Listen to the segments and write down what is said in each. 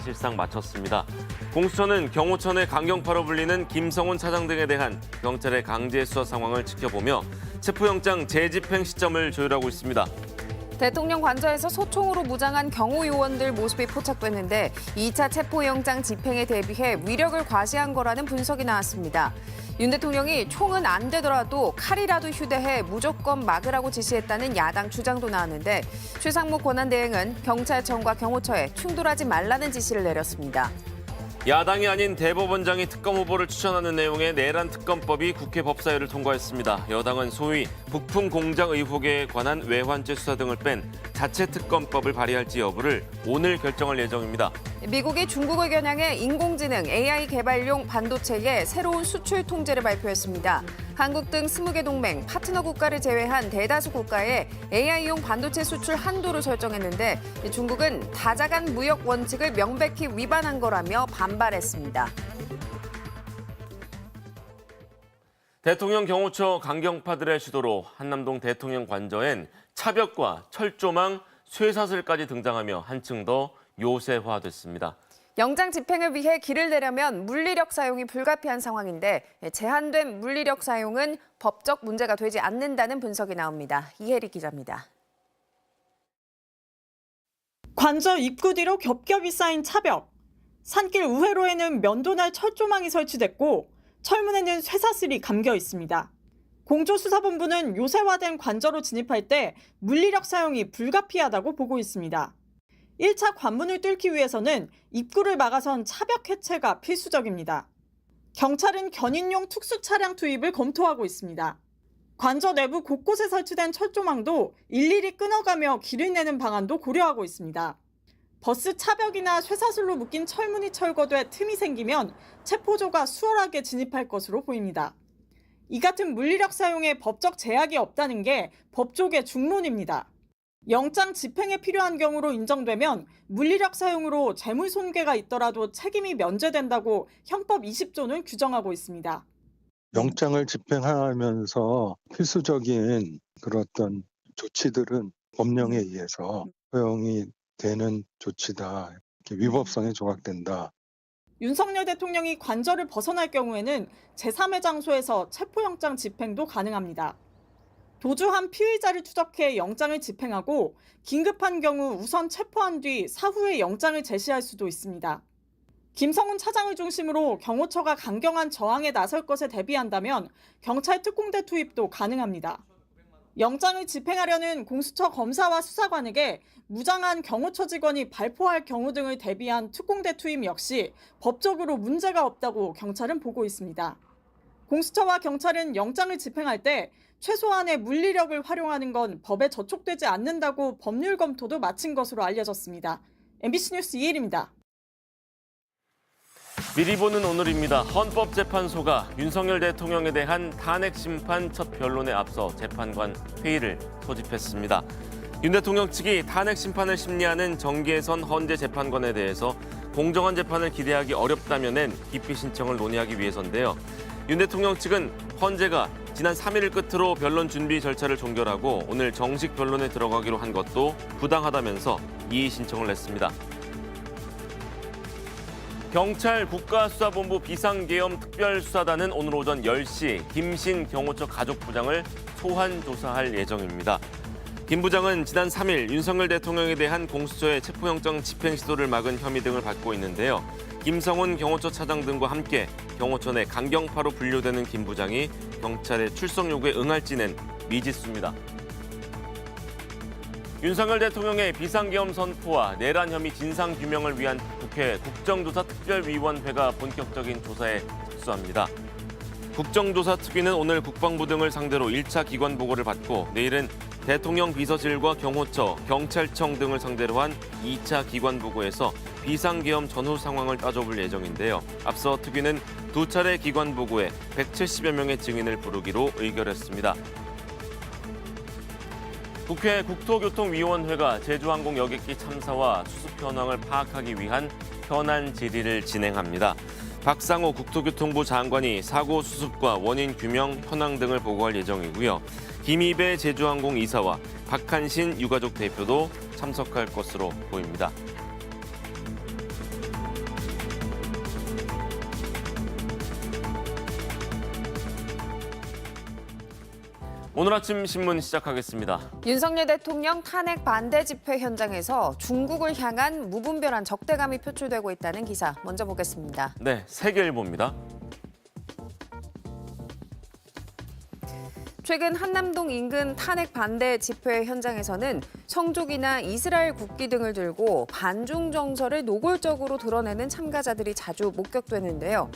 사실상 마쳤습니다. 공수처는 경호처 강경파로 불리는 김성훈 차장 등에 대한 경찰의 강제 수사 상황을 지켜보며 체포영장 재집행 시점을 조율하고 있습니다. 대통령 관저에서 소총으로 무장한 경호 요원들 모습이 포착됐는데 2차 체포영장 집행에 대비해 위력을 과시한 거라는 분석이 나왔습니다. 윤 대통령이 총은 안 되더라도 칼이라도 휴대해 무조건 막으라고 지시했다는 야당 주장도 나왔는데 최상목 권한대행은 경찰청과 경호처에 충돌하지 말라는 지시를 내렸습니다. 야당이 아닌 대법원장이 특검 후보를 추천하는 내용의 내란 특검법이 국회 법사위를 통과했습니다. 여당은 소위 부품 공작 의혹에 관한 외환죄 수사 등을 뺀 자체 특검법을 발의할지 여부를 오늘 결정할 예정입니다. 미국이 중국을 겨냥해 인공지능 AI 개발용 반도체의 새로운 수출 통제를 발표했습니다. 한국 등 20개 동맹, 파트너 국가를 제외한 대다수 국가에 AI용 반도체 수출 한도를 설정했는데 중국은 다자간 무역 원칙을 명백히 위반한 거라며 반발했습니다. 대통령 경호처 강경파들의 시도로 한남동 대통령 관저엔 차벽과 철조망, 쇠사슬까지 등장하며 한층 더 요새화됐습니다. 영장 집행을 위해 길을 내려면 물리력 사용이 불가피한 상황인데 제한된 물리력 사용은 법적 문제가 되지 않는다는 분석이 나옵니다. 이혜리 기자입니다. 관저 입구 뒤로 겹겹이 쌓인 차벽. 산길 우회로에는 면도날 철조망이 설치됐고 철문에는 쇠사슬이 감겨 있습니다. 공조수사본부는 요새화된 관저로 진입할 때 물리력 사용이 불가피하다고 보고 있습니다. 1차 관문을 뚫기 위해서는 입구를 막아선 차벽 해체가 필수적입니다. 경찰은 견인용 특수 차량 투입을 검토하고 있습니다. 관저 내부 곳곳에 설치된 철조망도 일일이 끊어가며 길을 내는 방안도 고려하고 있습니다. 버스 차벽이나 쇠사슬로 묶인 철문이 철거돼 틈이 생기면 체포조가 수월하게 진입할 것으로 보입니다. 이 같은 물리력 사용에 법적 제약이 없다는 게 법조계 중론입니다. 영장 집행에 필요한 경우로 인정되면 물리력 사용으로 재물 손괴가 있더라도 책임이 면제된다고 형법 20조는 규정하고 있습니다. 영장을 집행하면서 필수적인 그런 어떤 조치들은 법령에 의해서 허용이 되는 조치다. 이렇게 위법성에 조각된다. 윤석열 대통령이 관저를 벗어날 경우에는 제3의 장소에서 체포영장 집행도 가능합니다. 도주한 피의자를 추적해 영장을 집행하고 긴급한 경우 우선 체포한 뒤 사후에 영장을 제시할 수도 있습니다. 김성훈 차장을 중심으로 경호처가 강경한 저항에 나설 것에 대비한다면 경찰 특공대 투입도 가능합니다. 영장을 집행하려는 공수처 검사와 수사관에게 무장한 경호처 직원이 발포할 경우 등을 대비한 특공대 투입 역시 법적으로 문제가 없다고 경찰은 보고 있습니다. 공수처와 경찰은 영장을 집행할 때 최소한의 물리력을 활용하는 건 법에 저촉되지 않는다고 법률 검토도 마친 것으로 알려졌습니다. MBC 뉴스 이혜리입니다. 미리 보는 오늘입니다. 헌법재판소가 윤석열 대통령에 대한 탄핵 심판 첫 변론에 앞서 재판관 회의를 소집했습니다. 윤 대통령 측이 탄핵 심판을 심리하는 정계선 헌재 재판관에 대해서 공정한 재판을 기대하기 어렵다면은 기피 신청을 논의하기 위해서인데요. 윤 대통령 측은 헌재가 지난 3일을 끝으로 변론 준비 절차를 종결하고 오늘 정식 변론에 들어가기로 한 것도 부당하다면서 이의 신청을 냈습니다. 경찰 국가수사본부 비상계엄 특별수사단은 오늘 오전 10시 김신 경호처 가족부장을 소환 조사할 예정입니다. 김 부장은 지난 3일 윤석열 대통령에 대한 공수처의 체포영장 집행 시도를 막은 혐의 등을 받고 있는데요. 김성훈 경호처 차장 등과 함께 경호처 내 강경파로 분류되는 김 부장이 경찰의 출석 요구에 응할지는 미지수입니다. 윤석열 대통령의 비상계엄 선포와 내란 혐의 진상규명을 위한 국회 국정조사특별위원회가 본격적인 조사에 착수합니다. 국정조사특위는 오늘 국방부 등을 상대로 1차 기관 보고를 받고 내일은 대통령 비서실과 경호처, 경찰청 등을 상대로 한 2차 기관 보고에서 비상계엄 전후 상황을 따져볼 예정인데요. 앞서 특위는 2차례 기관 보고에 170여 명의 증인을 부르기로 의결했습니다. 국회 국토교통위원회가 제주항공 여객기 참사와 수습 현황을 파악하기 위한 현안 질의를 진행합니다. 박상호 국토교통부 장관이 사고 수습과 원인 규명, 현황 등을 보고할 예정이고요. 김희배 제주항공 이사와 박한신 유가족 대표도 참석할 것으로 보입니다. 오늘 아침 신문 시작하겠습니다. 윤석열 대통령 탄핵 반대 집회 현장에서 중국을 향한 무분별한 적대감이 표출되고 있다는 기사 먼저 보겠습니다. 네, 세계일보입니다. 최근 한남동 인근 탄핵 반대 집회 현장에서는 성족이나 이스라엘 국기 등을 들고 반중 정서를 노골적으로 드러내는 참가자들이 자주 목격되는데요.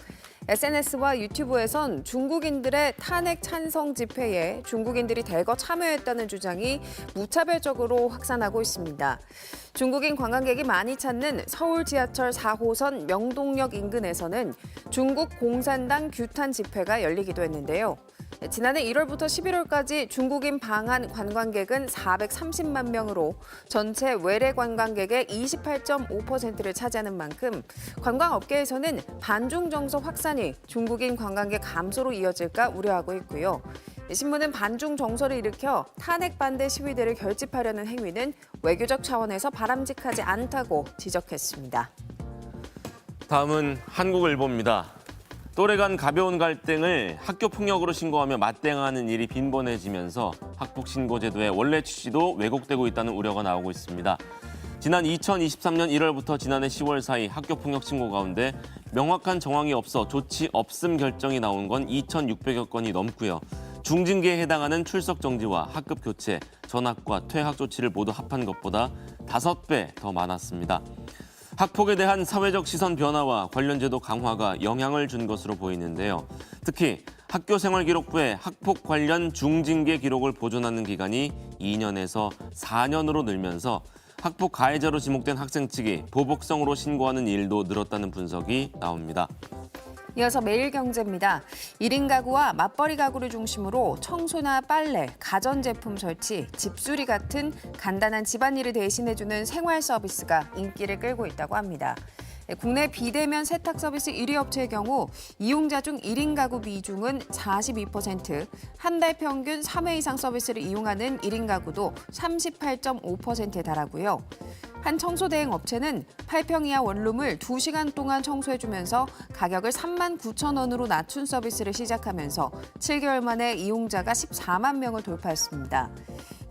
SNS와 유튜브에선 중국인들의 탄핵 찬성 집회에 중국인들이 대거 참여했다는 주장이 무차별적으로 확산하고 있습니다. 중국인 관광객이 많이 찾는 서울 지하철 4호선 명동역 인근에서는 중국 공산당 규탄 집회가 열리기도 했는데요. 지난해 1월부터 11월까지 중국인 방한 관광객은 430만 명으로 전체 외래 관광객의 28.5%를 차지하는 만큼 관광업계에서는 반중 정서 확산이 중국인 관광객 감소로 이어질까 우려하고 있고요. 신문은 반중 정서를 일으켜 탄핵 반대 시위대를 결집하려는 행위는 외교적 차원에서 바람직하지 않다고 지적했습니다. 다음은 한국일보입니다. 또래 간 가벼운 갈등을 학교 폭력으로 신고하며 맞대응하는 일이 빈번해지면서 학폭 신고 제도의 원래 취지도 왜곡되고 있다는 우려가 나오고 있습니다. 지난 2023년 1월부터 지난해 10월 사이 학교 폭력 신고 가운데 명확한 정황이 없어 조치 없음 결정이 나온 건 2,600여 건이 넘고요. 중징계에 해당하는 출석 정지와 학급 교체, 전학과 퇴학 조치를 모두 합한 것보다 5배 더 많았습니다. 학폭에 대한 사회적 시선 변화와 관련 제도 강화가 영향을 준 것으로 보이는데요. 특히 학교생활기록부에 학폭 관련 중징계 기록을 보존하는 기간이 2년에서 4년으로 늘면서 학폭 가해자로 지목된 학생 측이 보복성으로 신고하는 일도 늘었다는 분석이 나옵니다. 이어서 매일경제입니다. 1인 가구와 맞벌이 가구를 중심으로 청소나 빨래, 가전제품 설치, 집수리 같은 간단한 집안일을 대신해주는 생활 서비스가 인기를 끌고 있다고 합니다. 국내 비대면 세탁 서비스 1위 업체의 경우 이용자 중 1인 가구 비중은 42%, 한 달 평균 3회 이상 서비스를 이용하는 1인 가구도 38.5%에 달하고요. 한 청소 대행 업체는 8평 이하 원룸을 2시간 동안 청소해주면서 가격을 39,000원으로 낮춘 서비스를 시작하면서 7개월 만에 이용자가 14만 명을 돌파했습니다.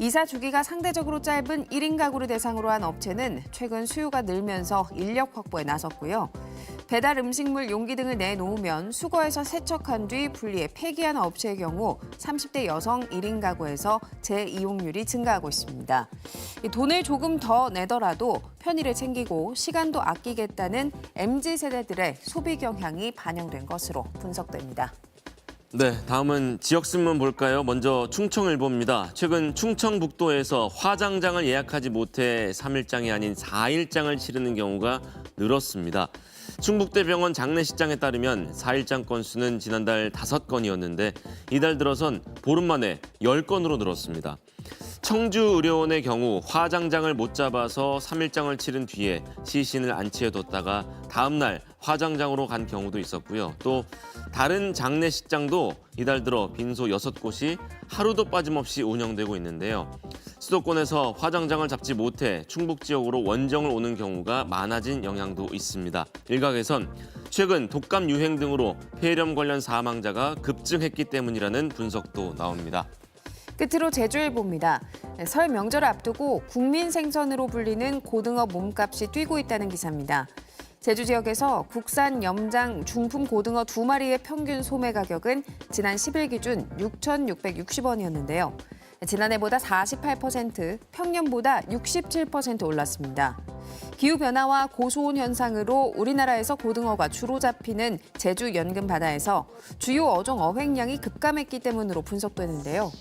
이사 주기가 상대적으로 짧은 1인 가구를 대상으로 한 업체는 최근 수요가 늘면서 인력 확보에 나섰고요. 배달 음식물 용기 등을 내놓으면 수거해서 세척한 뒤 분리해 폐기하는 업체의 경우 30대 여성 1인 가구에서 재이용률이 증가하고 있습니다. 돈을 조금 더 내더라도 편의를 챙기고 시간도 아끼겠다는 MZ세대들의 소비 경향이 반영된 것으로 분석됩니다. 네, 다음은 지역신문 볼까요? 먼저 충청일보입니다. 최근 충청북도에서 화장장을 예약하지 못해 3일장이 아닌 4일장을 치르는 경우가 늘었습니다. 충북대병원 장례식장에 따르면 4일장 건수는 지난달 5건이었는데 이달 들어선 보름 만에 10건으로 늘었습니다. 청주의료원의 경우 화장장을 못 잡아서 3일장을 치른 뒤에 시신을 안치해뒀다가 다음 날 화장장으로 간 경우도 있었고요. 또 다른 장례식장도 이달 들어 빈소 6곳이 하루도 빠짐없이 운영되고 있는데요. 수도권에서 화장장을 잡지 못해 충북 지역으로 원정을 오는 경우가 많아진 영향도 있습니다. 일각에선 최근 독감 유행 등으로 폐렴 관련 사망자가 급증했기 때문이라는 분석도 나옵니다. 끝으로 제주일보입니다. 설 명절을 앞두고 국민 생선으로 불리는 고등어 몸값이 뛰고 있다는 기사입니다. 제주 지역에서 국산 염장 중품 고등어 2마리의 평균 소매 가격은 지난 10일 기준 6,660원이었는데요. 지난해보다 48%, 평년보다 67% 올랐습니다. 기후변화와 고수온 현상으로 우리나라에서 고등어가 주로 잡히는 제주 연근 바다에서 주요 어종 어획량이 급감했기 때문으로 분석되는데요.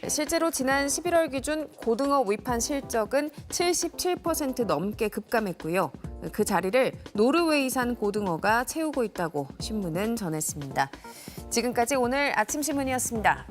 실제로 지난 11월 기준 고등어 위판 실적은 77% 넘게 급감했고요. 그 자리를 노르웨이산 고등어가 채우고 있다고 신문은 전했습니다. 지금까지 오늘 아침 신문이었습니다.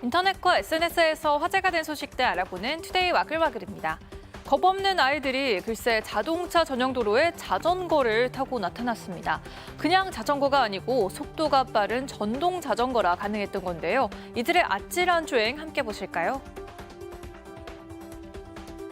인터넷과 SNS에서 화제가 된 소식들 알아보는 투데이 와글와글입니다. 겁없는 아이들이 글쎄 자동차 전용 도로에 자전거를 타고 나타났습니다. 그냥 자전거가 아니고 속도가 빠른 전동 자전거라 가능했던 건데요. 이들의 아찔한 주행 함께 보실까요?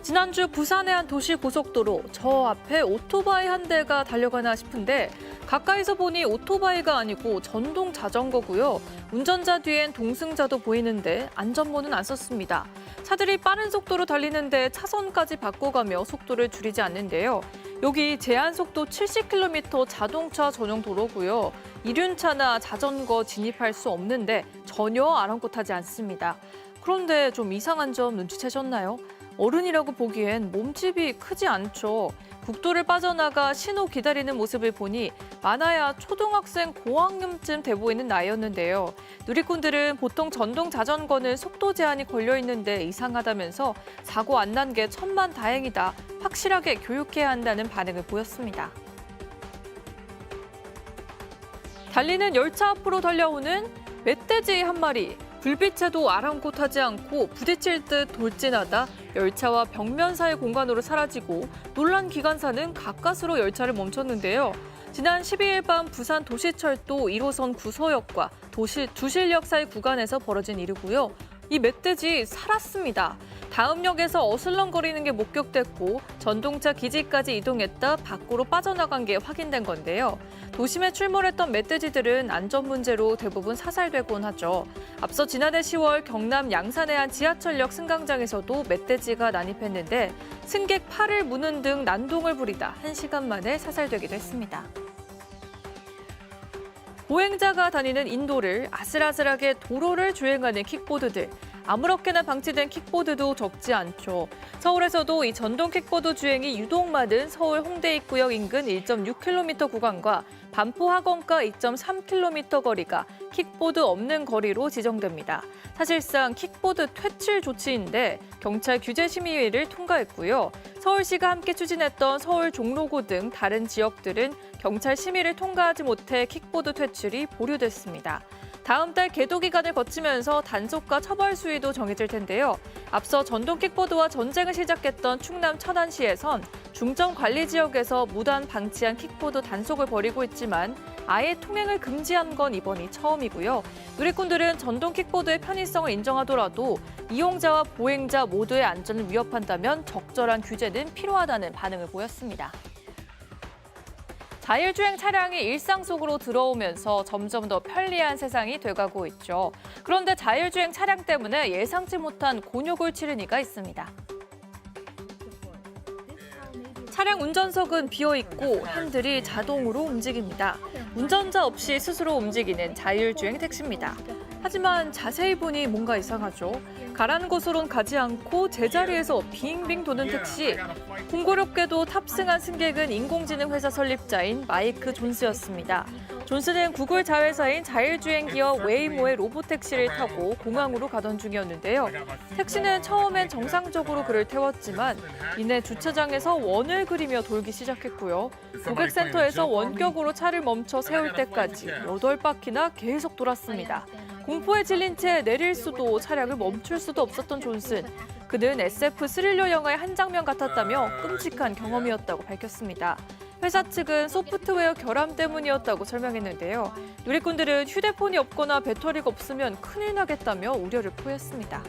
지난주 부산의 한 도시 고속도로 저 앞에 오토바이 한 대가 달려가나 싶은데 가까이서 보니 오토바이가 아니고 전동 자전거고요. 운전자 뒤엔 동승자도 보이는데 안전모는 안 썼습니다. 차들이 빠른 속도로 달리는데 차선까지 바꿔가며 속도를 줄이지 않는데요. 여기 제한 속도 70km 자동차 전용 도로고요. 이륜차나 자전거 진입할 수 없는데 전혀 아랑곳하지 않습니다. 그런데 좀 이상한 점 눈치채셨나요? 어른이라고 보기엔 몸집이 크지 않죠. 국도를 빠져나가 신호 기다리는 모습을 보니 많아야 초등학생 고학년쯤 돼 보이는 나이였는데요. 누리꾼들은 보통 전동 자전거는 속도 제한이 걸려 있는데 이상하다면서 사고 안 난 게 천만다행이다. 확실하게 교육해야 한다는 반응을 보였습니다. 달리는 열차 앞으로 달려오는 멧돼지 한 마리. 불빛에도 아랑곳하지 않고 부딪힐 듯 돌진하다 열차와 벽면 사이 공간으로 사라지고 놀란 기관사는 가까스로 열차를 멈췄는데요. 지난 12일 밤 부산 도시철도 1호선 구서역과 두실역 사이 구간에서 벌어진 일이고요. 이 멧돼지 살았습니다. 다음 역에서 어슬렁거리는 게 목격됐고 전동차 기지까지 이동했다 밖으로 빠져나간 게 확인된 건데요. 도심에 출몰했던 멧돼지들은 안전 문제로 대부분 사살되곤 하죠. 앞서 지난해 10월 경남 양산의 한 지하철역 승강장에서도 멧돼지가 난입했는데 승객 팔을 무는 등 난동을 부리다 1시간 만에 사살되기도 했습니다. 보행자가 다니는 인도를 아슬아슬하게 도로를 주행하는 킥보드들. 아무렇게나 방치된 킥보드도 적지 않죠. 서울에서도 이 전동 킥보드 주행이 유독 많은 서울 홍대 입구역 인근 1.6km 구간과 반포 학원가 2.3km 거리가 킥보드 없는 거리로 지정됩니다. 사실상 킥보드 퇴출 조치인데 경찰 규제심의위를 통과했고요. 서울시가 함께 추진했던 서울 종로구 등 다른 지역들은 경찰 심의를 통과하지 못해 킥보드 퇴출이 보류됐습니다. 다음 달 계도 기간을 거치면서 단속과 처벌 수위도 정해질 텐데요. 앞서 전동 킥보드와 전쟁을 시작했던 충남 천안시에선 중점 관리 지역에서 무단 방치한 킥보드 단속을 벌이고 있지만 아예 통행을 금지한 건 이번이 처음이고요. 누리꾼들은 전동 킥보드의 편의성을 인정하더라도 이용자와 보행자 모두의 안전을 위협한다면 적절한 규제는 필요하다는 반응을 보였습니다. 자율주행 차량이 일상 속으로 들어오면서 점점 더 편리한 세상이 돼가고 있죠. 그런데 자율주행 차량 때문에 예상치 못한 곤욕을 치른 이가 있습니다. 차량 운전석은 비어있고 핸들이 자동으로 움직입니다. 운전자 없이 스스로 움직이는 자율주행 택시입니다. 하지만 자세히 보니 뭔가 이상하죠. 가라는 곳으론 가지 않고 제자리에서 빙빙 도는 택시. 공교롭게도 탑승한 승객은 인공지능 회사 설립자인 마이크 존스였습니다. 존스는 구글 자회사인 자율주행 기업 웨이모의 로봇택시를 타고 공항으로 가던 중이었는데요. 택시는 처음엔 정상적으로 그를 태웠지만 이내 주차장에서 원을 그리며 돌기 시작했고요. 고객센터에서 원격으로 차를 멈춰 세울 때까지 8바퀴나 계속 돌았습니다. 공포에 질린 채 내릴 수도 차량을 멈출 수도 없었던 존슨. 그는 SF 스릴러 영화의 한 장면 같았다며 끔찍한 경험이었다고 밝혔습니다. 회사 측은 소프트웨어 결함 때문이었다고 설명했는데요. 누리꾼들은 휴대폰이 없거나 배터리가 없으면 큰일 나겠다며 우려를 표했습니다.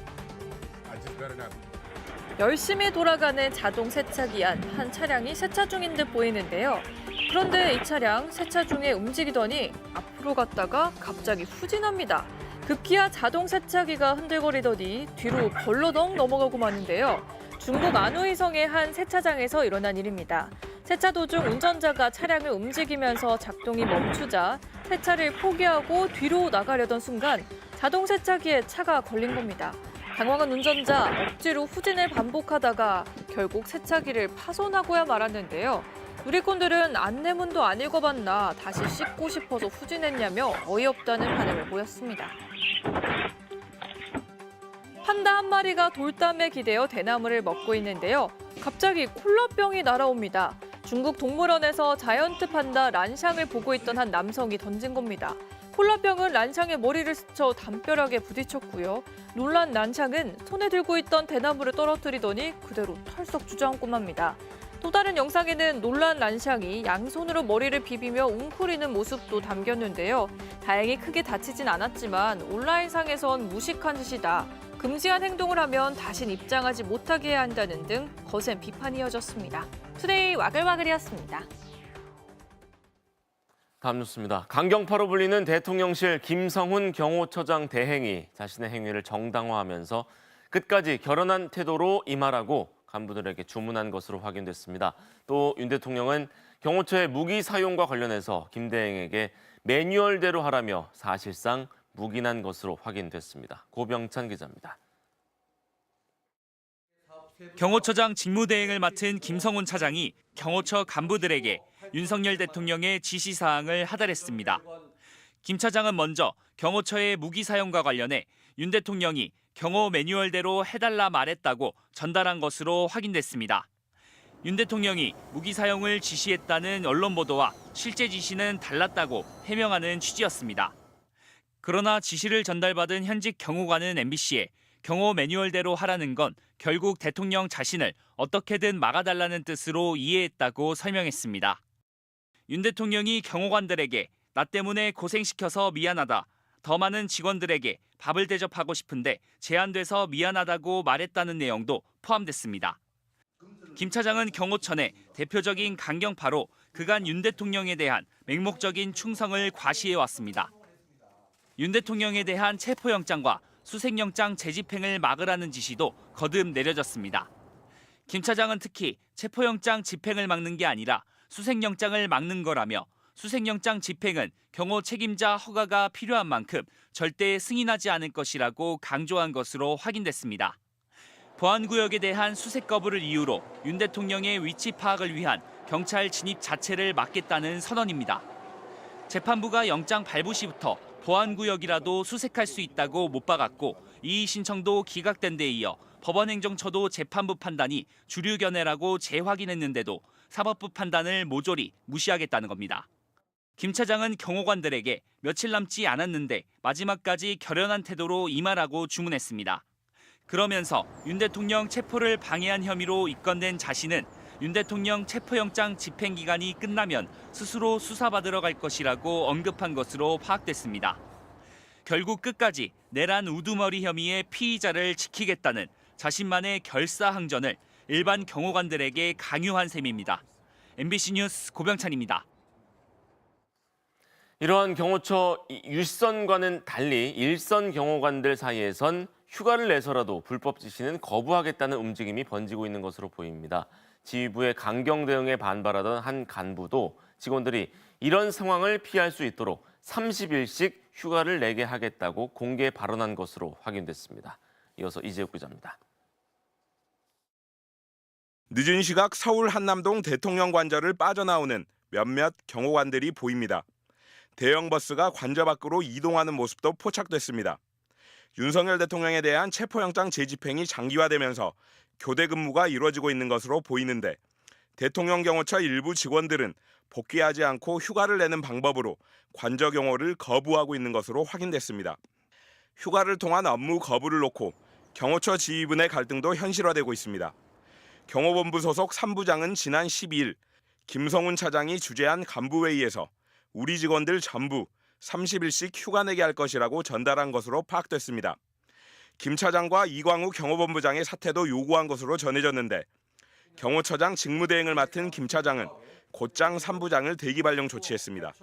열심히 돌아가는 자동 세차기 안 한 차량이 세차 중인 듯 보이는데요. 그런데 이 차량 세차 중에 움직이더니 앞으로 갔다가 갑자기 후진합니다. 급기야 자동 세차기가 흔들거리더니 뒤로 벌러덩 넘어가고 마는데요. 중국 안후이성의 한 세차장에서 일어난 일입니다. 세차 도중 운전자가 차량을 움직이면서 작동이 멈추자 세차를 포기하고 뒤로 나가려던 순간 자동 세차기에 차가 걸린 겁니다. 당황한 운전자 억지로 후진을 반복하다가 결국 세차기를 파손하고야 말았는데요. 누리꾼들은 안내문도 안 읽어봤나 다시 씻고 싶어서 후진했냐며 어이없다는 반응을 보였습니다. 판다 한 마리가 돌담에 기대어 대나무를 먹고 있는데요. 갑자기 콜라병이 날아옵니다. 중국 동물원에서 자이언트 판다 란샹을 보고 있던 한 남성이 던진 겁니다. 콜라병은 란샹의 머리를 스쳐 담벼락에 부딪혔고요. 놀란 란샹은 손에 들고 있던 대나무를 떨어뜨리더니 그대로 털썩 주저앉고 맙니다. 또 다른 영상에는 놀란 란샹이 양손으로 머리를 비비며 웅크리는 모습도 담겼는데요. 다행히 크게 다치진 않았지만 온라인상에선 무식한 짓이다. 금지한 행동을 하면 다신 입장하지 못하게 해야 한다는 등 거센 비판이 이어졌습니다. 투데이 와글와글이었습니다. 다음 뉴스입니다. 강경파로 불리는 대통령실 김성훈 경호처장 대행이 자신의 행위를 정당화하면서 끝까지 결연한 태도로 임하라고 간부들에게 주문한 것으로 확인됐습니다. 또 윤 대통령은 경호처의 무기 사용과 관련해서 김 대행에게 매뉴얼대로 하라며 사실상 묵인한 것으로 확인됐습니다. 고병찬 기자입니다. 경호처장 직무대행을 맡은 김성훈 차장이 경호처 간부들에게 윤석열 대통령의 지시사항을 하달했습니다. 김 차장은 먼저 경호처의 무기 사용과 관련해 윤 대통령이 경호 매뉴얼대로 해달라 말했다고 전달한 것으로 확인됐습니다. 윤 대통령이 무기 사용을 지시했다는 언론 보도와 실제 지시는 달랐다고 해명하는 취지였습니다. 그러나 지시를 전달받은 현직 경호관은 MBC에 경호 매뉴얼대로 하라는 건 결국 대통령 자신을 어떻게든 막아달라는 뜻으로 이해했다고 설명했습니다. 윤 대통령이 경호관들에게 나 때문에 고생시켜서 미안하다. 더 많은 직원들에게 밥을 대접하고 싶은데 제한돼서 미안하다고 말했다는 내용도 포함됐습니다. 김 차장은 경호처 내 대표적인 강경파로 그간 윤 대통령에 대한 맹목적인 충성을 과시해왔습니다. 윤 대통령에 대한 체포영장과 수색영장 재집행을 막으라는 지시도 거듭 내려졌습니다. 김 차장은 특히 체포영장 집행을 막는 게 아니라 수색영장을 막는 거라며 수색영장 집행은 경호 책임자 허가가 필요한 만큼 절대 승인하지 않을 것이라고 강조한 것으로 확인됐습니다. 보안구역에 대한 수색 거부를 이유로 윤 대통령의 위치 파악을 위한 경찰 진입 자체를 막겠다는 선언입니다. 재판부가 영장 발부 시부터 보안구역이라도 수색할 수 있다고 못 박았고 이의 신청도 기각된 데 이어 법원행정처도 재판부 판단이 주류 견해라고 재확인했는데도 사법부 판단을 모조리 무시하겠다는 겁니다. 김 차장은 경호관들에게 며칠 남지 않았는데 마지막까지 결연한 태도로 임하라고 주문했습니다. 그러면서 윤 대통령 체포를 방해한 혐의로 입건된 자신은 윤 대통령 체포영장 집행 기간이 끝나면 스스로 수사받으러 갈 것이라고 언급한 것으로 파악됐습니다. 결국 끝까지 내란 우두머리 혐의의 피의자를 지키겠다는 자신만의 결사항전을 일반 경호관들에게 강요한 셈입니다. MBC 뉴스 고병찬입니다. 이러한 경호처 윗선과는 달리 일선 경호관들 사이에선 휴가를 내서라도 불법 지시는 거부하겠다는 움직임이 번지고 있는 것으로 보입니다. 지휘부의 강경 대응에 반발하던 한 간부도 직원들이 이런 상황을 피할 수 있도록 30일씩 휴가를 내게 하겠다고 공개 발언한 것으로 확인됐습니다. 이어서 이재욱 기자입니다. 늦은 시각 서울 한남동 대통령 관저를 빠져나오는 몇몇 경호관들이 보입니다. 대형 버스가 관저 밖으로 이동하는 모습도 포착됐습니다. 윤석열 대통령에 대한 체포영장 재집행이 장기화되면서 교대 근무가 이루어지고 있는 것으로 보이는데 대통령 경호처 일부 직원들은 복귀하지 않고 휴가를 내는 방법으로 관저 경호를 거부하고 있는 것으로 확인됐습니다. 휴가를 통한 업무 거부를 놓고 경호처 지휘부 내 갈등도 현실화되고 있습니다. 경호본부 소속 3부장은 지난 12일 김성훈 차장이 주재한 간부회의에서 우리 직원들 전부 30일씩 휴가 내게 할 것이라고 전달한 것으로 파악됐습니다. 김 차장과 이광우 경호본부장의 사퇴도 요구한 것으로 전해졌는데 경호처장 직무대행을 맡은 김 차장은 곧장 3부장을 대기 발령 조치했습니다.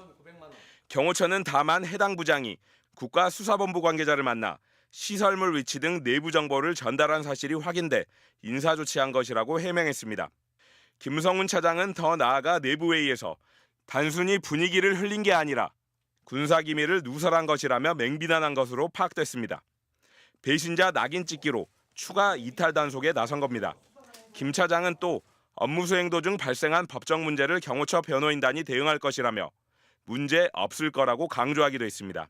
경호처는 다만 해당 부장이 국가수사본부 관계자를 만나 시설물 위치 등 내부 정보를 전달한 사실이 확인돼 인사조치한 것이라고 해명했습니다. 김성훈 차장은 더 나아가 내부회의에서 단순히 분위기를 흘린 게 아니라 군사기밀을 누설한 것이라며 맹비난한 것으로 파악됐습니다. 배신자 낙인 찍기로 추가 이탈 단속에 나선 겁니다. 김 차장은 또 업무 수행 도중 발생한 법적 문제를 경호처 변호인단이 대응할 것이라며 문제 없을 거라고 강조하기도 했습니다.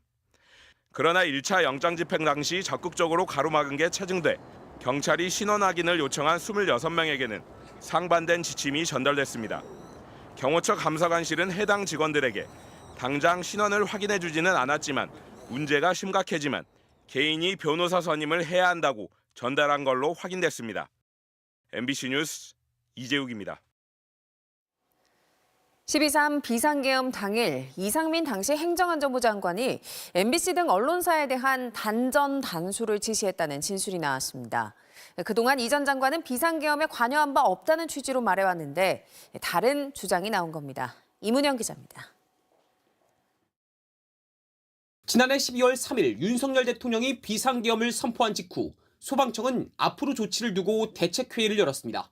그러나 1차 영장 집행 당시 적극적으로 가로막은 게 체증돼 경찰이 신원 확인을 요청한 26명에게는 상반된 지침이 전달됐습니다. 경호처 감사관실은 해당 직원들에게 당장 신원을 확인해 주지는 않았지만 문제가 심각해지면 개인이 변호사 선임을 해야 한다고 전달한 걸로 확인됐습니다. MBC 뉴스 이재욱입니다. 12.3 비상계엄 당일 이상민 당시 행정안전부 장관이 MBC 등 언론사에 대한 단전 단수를 지시했다는 진술이 나왔습니다. 그동안 이 전 장관은 비상계엄에 관여한 바 없다는 취지로 말해왔는데 다른 주장이 나온 겁니다. 이문영 기자입니다. 지난해 12월 3일 윤석열 대통령이 비상계엄을 선포한 직후 소방청은 앞으로 조치를 두고 대책회의를 열었습니다.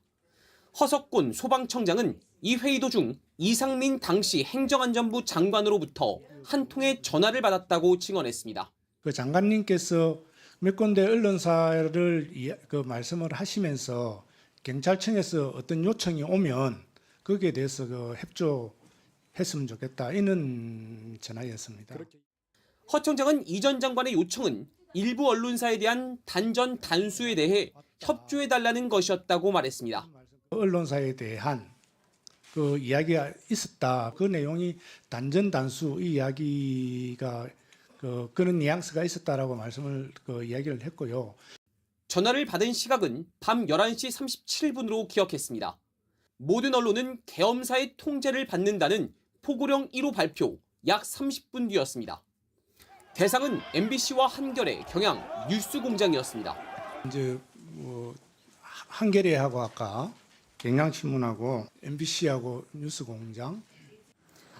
허석곤 소방청장은 이 회의 도중 이상민 당시 행정안전부 장관으로부터 한 통의 전화를 받았다고 증언했습니다. 그 장관님께서 몇 군데 언론사를 말씀을 하시면서 경찰청에서 어떤 요청이 오면 거기에 대해서 협조했으면 좋겠다 이런 전화였습니다. 허 청장은 이 전 장관의 요청은 일부 언론사에 대한 단전 단수에 대해 협조해달라는 것이었다고 말했습니다. 언론사에 대한 그 이야기가 있었다. 그 내용이 단전 단수 이 이야기가 그런 뉘앙스가 있었다라고 말씀을 이야기를 했고요. 전화를 받은 시각은 밤 11시 37분으로 기억했습니다. 모든 언론은 계엄사의 통제를 받는다는 포고령 1호 발표 약 30분 뒤였습니다. 대상은 MBC와 한겨레, 경향, 뉴스공장이었습니다. 이제 한겨레하고 아까 경향신문하고 MBC하고 뉴스공장.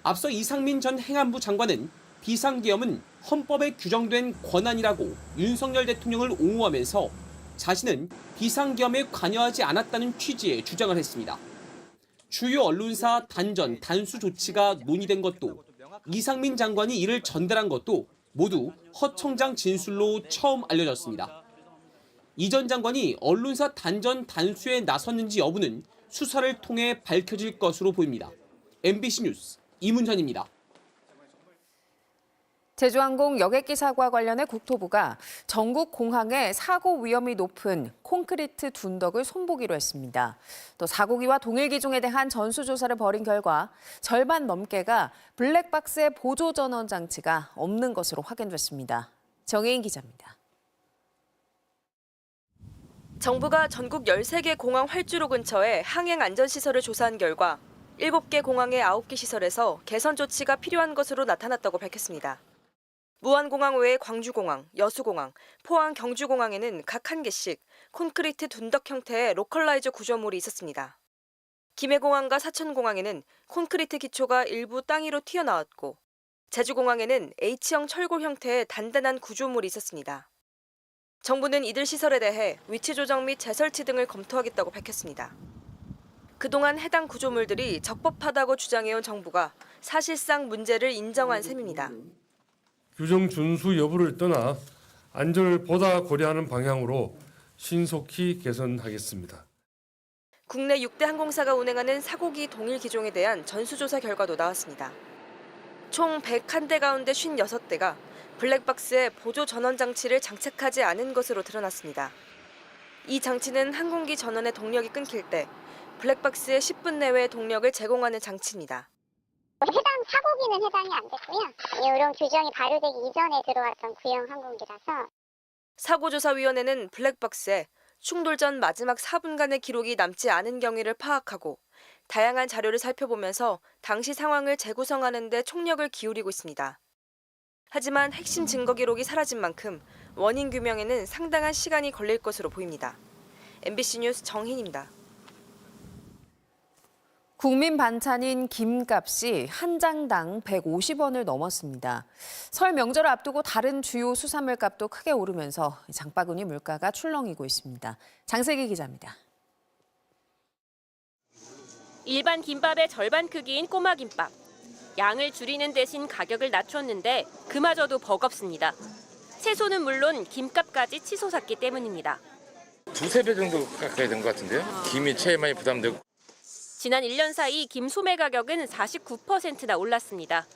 앞서 이상민 전 행안부 장관은 비상계엄은 헌법에 규정된 권한이라고 윤석열 대통령을 옹호하면서 자신은 비상계엄에 관여하지 않았다는 취지의 주장을 했습니다. 주요 언론사 단전, 단수 조치가 논의된 것도 이상민 장관이 이를 전달한 것도 모두 허 청장 진술로 처음 알려졌습니다. 이 전 장관이 언론사 단전, 단수에 나섰는지 여부는 수사를 통해 밝혀질 것으로 보입니다. MBC 뉴스 이문현입니다. 제주항공 여객기 사고와 관련해 국토부가 전국 공항에 사고 위험이 높은 콘크리트 둔덕을 손보기로 했습니다. 또 사고기와 동일 기종에 대한 전수조사를 벌인 결과 절반 넘게가 블랙박스의 보조 전원 장치가 없는 것으로 확인됐습니다. 정혜인 기자입니다. 정부가 전국 13개 공항 활주로 근처에 항행 안전시설을 조사한 결과 7개 공항의 9개 시설에서 개선 조치가 필요한 것으로 나타났다고 밝혔습니다. 무안공항 외에 광주공항, 여수공항, 포항 경주공항에는 각 1개씩 콘크리트 둔덕 형태의 로컬라이저 구조물이 있었습니다. 김해공항과 사천공항에는 콘크리트 기초가 일부 땅 위로 튀어나왔고 제주공항에는 H형 철골 형태의 단단한 구조물이 있었습니다. 정부는 이들 시설에 대해 위치 조정 및 재설치 등을 검토하겠다고 밝혔습니다. 그동안 해당 구조물들이 적법하다고 주장해온 정부가 사실상 문제를 인정한 셈입니다. 규정 준수 여부를 떠나 안전을 보다 고려하는 방향으로 신속히 개선하겠습니다. 국내 6대 항공사가 운행하는 사고기 동일 기종에 대한 전수조사 결과도 나왔습니다. 총 101대 가운데 56대가 블랙박스에 보조 전원 장치를 장착하지 않은 것으로 드러났습니다. 이 장치는 항공기 전원의 동력이 끊길 때 블랙박스에 10분 내외의 동력을 제공하는 장치입니다. 해당 사고기는 해당이 안 됐고요. 이런 규정이 발효되기 이전에 들어왔던 구형 항공기라서. 사고조사위원회는 블랙박스에 충돌 전 마지막 4분간의 기록이 남지 않은 경위를 파악하고 다양한 자료를 살펴보면서 당시 상황을 재구성하는 데 총력을 기울이고 있습니다. 하지만 핵심 증거 기록이 사라진 만큼 원인 규명에는 상당한 시간이 걸릴 것으로 보입니다. MBC 뉴스 정희입니다. 국민 반찬인 김값이 한 장당 150원을 넘었습니다. 설 명절을 앞두고 다른 주요 수산물 값도 크게 오르면서 장바구니 물가가 출렁이고 있습니다. 장세기 기자입니다. 일반 김밥의 절반 크기인 꼬마 김밥. 양을 줄이는 대신 가격을 낮췄는데 그마저도 버겁습니다. 채소는 물론 김값까지 치솟았기 때문입니다. 두세 배 정도 가까이 된 것 같은데요. 김이 제일 많이 부담되고. 지난 1년 사이 김 소매 가격은 49%나 올랐습니다.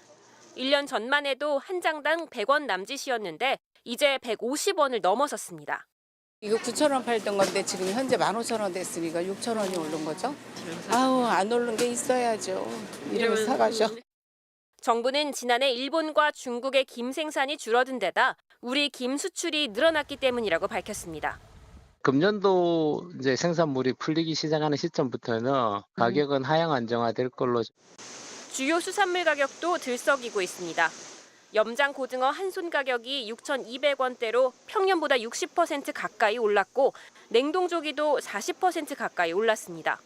1년 전만 해도 한 장당 100원 남짓이었는데 이제 150원을 넘어섰습니다. 이거 9,000원 팔던 건데 지금 현재 15,000원 됐으니까 6,000원이 오른 거죠. 아우, 안 오른 게 있어야죠. 이러면 사가죠. 정부는 지난해 일본과 중국의 김 생산이 줄어든 데다 우리 김 수출이 늘어났기 때문이라고 밝혔습니다. 금년도 이제 생산물이 풀리기 시작하는 시점부터는 가격은 하향 안정화될 걸로. 주요 수산물 가격도 들썩이고 있습니다. 염장 고등어 한 손 가격이 6,200원대로 평년보다 60% 가까이 올랐고 냉동조기도 40% 가까이 올랐습니다.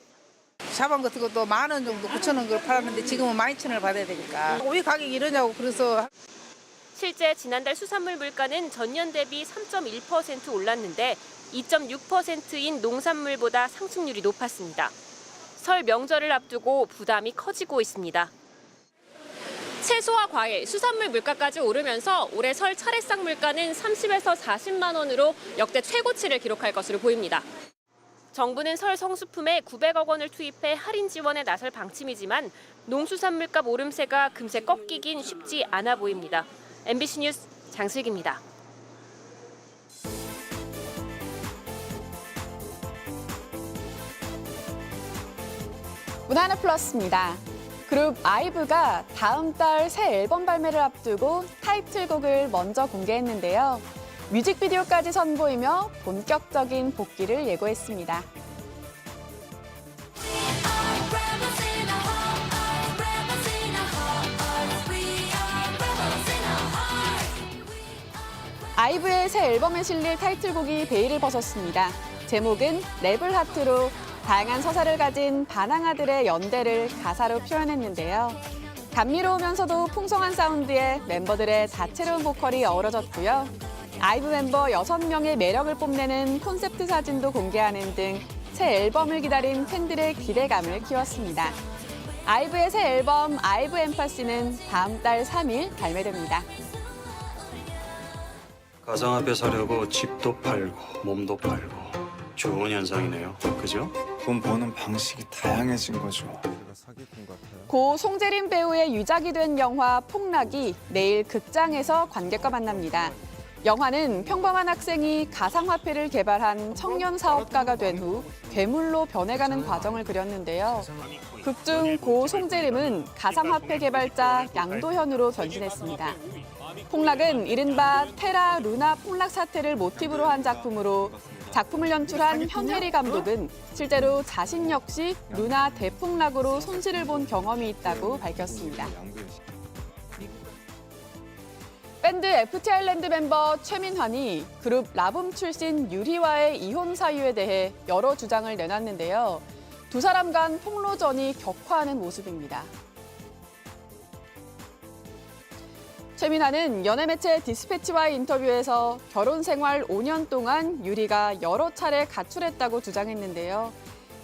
사방 같은 것도 10,000원 정도 9,000원 걸 팔았는데 지금은 12,000원을 받아야 되니까 왜 가격이 이러냐고 그래서. 실제 지난달 수산물 물가는 전년 대비 3.1% 올랐는데 2.6%인 농산물보다 상승률이 높았습니다. 설 명절을 앞두고 부담이 커지고 있습니다. 채소와 과일, 수산물 물가까지 오르면서 올해 설 차례상 물가는 30에서 40만 원으로 역대 최고치를 기록할 것으로 보입니다. 정부는 설 성수품에 900억 원을 투입해 할인 지원에 나설 방침이지만 농수산물값 오름세가 금세 꺾이긴 쉽지 않아 보입니다. MBC 뉴스 장슬기입니다. 문화하나 플러스입니다. 그룹 아이브가 다음 달 새 앨범 발매를 앞두고 타이틀곡을 먼저 공개했는데요. 뮤직비디오까지 선보이며 본격적인 복귀를 예고했습니다. 아이브의 새 앨범에 실릴 타이틀곡이 베일을 벗었습니다. 제목은 랩을 하트로 다양한 서사를 가진 반항아들의 연대를 가사로 표현했는데요. 감미로우면서도 풍성한 사운드에 멤버들의 다채로운 보컬이 어우러졌고요. 아이브 멤버 6명의 매력을 뽐내는 콘셉트 사진도 공개하는 등 새 앨범을 기다린 팬들의 기대감을 키웠습니다. 아이브의 새 앨범 아이브 엠파시는 다음 달 3일 발매됩니다. 가상화폐 사려고 집도 팔고 몸도 팔고 좋은 현상이네요. 그죠? 돈 버는 방식이 다양해진 거죠. 고 송재림 배우의 유작이 된 영화 폭락이 내일 극장에서 관객과 만납니다. 영화는 평범한 학생이 가상화폐를 개발한 청년 사업가가 된 후 괴물로 변해가는 과정을 그렸는데요. 극중 고 송재림은 가상화폐 개발자 양도현으로 변신했습니다. 폭락은 이른바 테라 루나 폭락 사태를 모티브로 한 작품으로 작품을 연출한 현혜리 감독은 실제로 자신 역시 루나 대폭락으로 손실을 본 경험이 있다고 밝혔습니다. 밴드 FT 아일랜드 멤버 최민환이 그룹 라붐 출신 유리와의 이혼 사유에 대해 여러 주장을 내놨는데요. 두 사람 간 폭로전이 격화하는 모습입니다. 최민환은 연예매체 디스패치와의 인터뷰에서 결혼 생활 5년 동안 유리가 여러 차례 가출했다고 주장했는데요.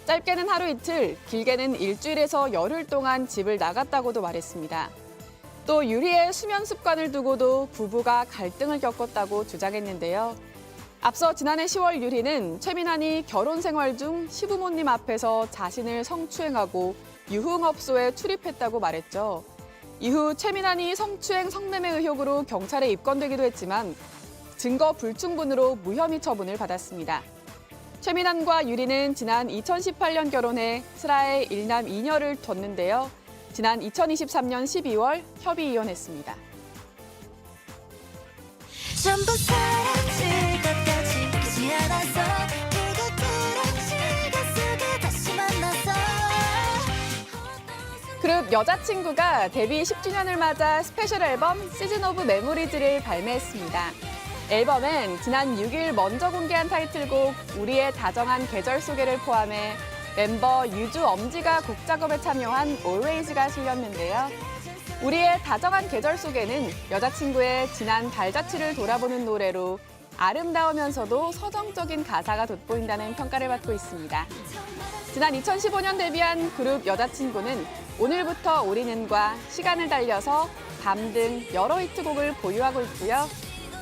짧게는 하루 이틀, 길게는 일주일에서 열흘 동안 집을 나갔다고도 말했습니다. 또 유리의 수면 습관을 두고도 부부가 갈등을 겪었다고 주장했는데요. 앞서 지난해 10월 유리는 최민환이 결혼 생활 중 시부모님 앞에서 자신을 성추행하고 유흥업소에 출입했다고 말했죠. 이후 최민환이 성추행 성매매 의혹으로 경찰에 입건되기도 했지만 증거 불충분으로 무혐의 처분을 받았습니다. 최민환과 유리는 지난 2018년 결혼해 슬하에 1남 2녀를 뒀는데요. 지난 2023년 12월 협의 이혼했습니다. 전부 사라질 것까지 크지 않아서 결국 그렇지 가슴에 다시 만나서 그룹 여자친구가 데뷔 10주년을 맞아 스페셜 앨범 시즌 오브 메모리즈를 발매했습니다. 앨범엔 지난 6일 먼저 공개한 타이틀곡 우리의 다정한 계절 소개를 포함해 멤버 유주 엄지가 곡 작업에 참여한 Always가 실렸는데요. 우리의 다정한 계절 속에는 여자친구의 지난 발자취를 돌아보는 노래로 아름다우면서도 서정적인 가사가 돋보인다는 평가를 받고 있습니다. 지난 2015년 데뷔한 그룹 여자친구는 오늘부터 우리는과 시간을 달려서 밤 등 여러 히트곡을 보유하고 있고요.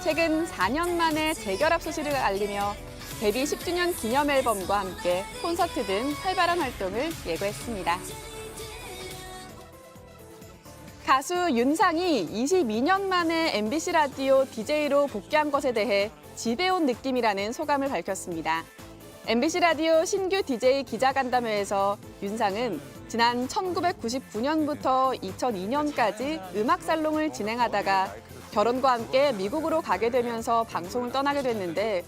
최근 4년 만에 재결합 소식을 알리며 데뷔 10주년 기념 앨범과 함께 콘서트 등 활발한 활동을 예고했습니다. 가수 윤상이 22년 만에 MBC 라디오 DJ로 복귀한 것에 대해 집에 온 느낌이라는 소감을 밝혔습니다. MBC 라디오 신규 DJ 기자간담회에서 윤상은 지난 1999년부터 2002년까지 음악 살롱을 진행하다가 결혼과 함께 미국으로 가게 되면서 방송을 떠나게 됐는데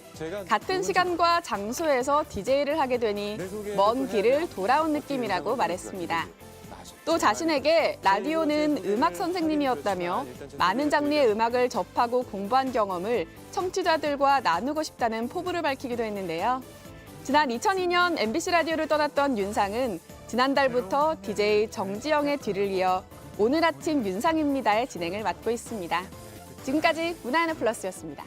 같은 시간과 장소에서 DJ를 하게 되니 먼 길을 돌아온 느낌이라고 말했습니다. 또 자신에게 라디오는 음악 선생님이었다며 많은 장르의 음악을 접하고 공부한 경험을 청취자들과 나누고 싶다는 포부를 밝히기도 했는데요. 지난 2002년 MBC 라디오를 떠났던 윤상은 지난달부터 DJ 정지영의 뒤를 이어 오늘 아침 윤상입니다의 진행을 맡고 있습니다. 지금까지 문화하나 플러스였습니다.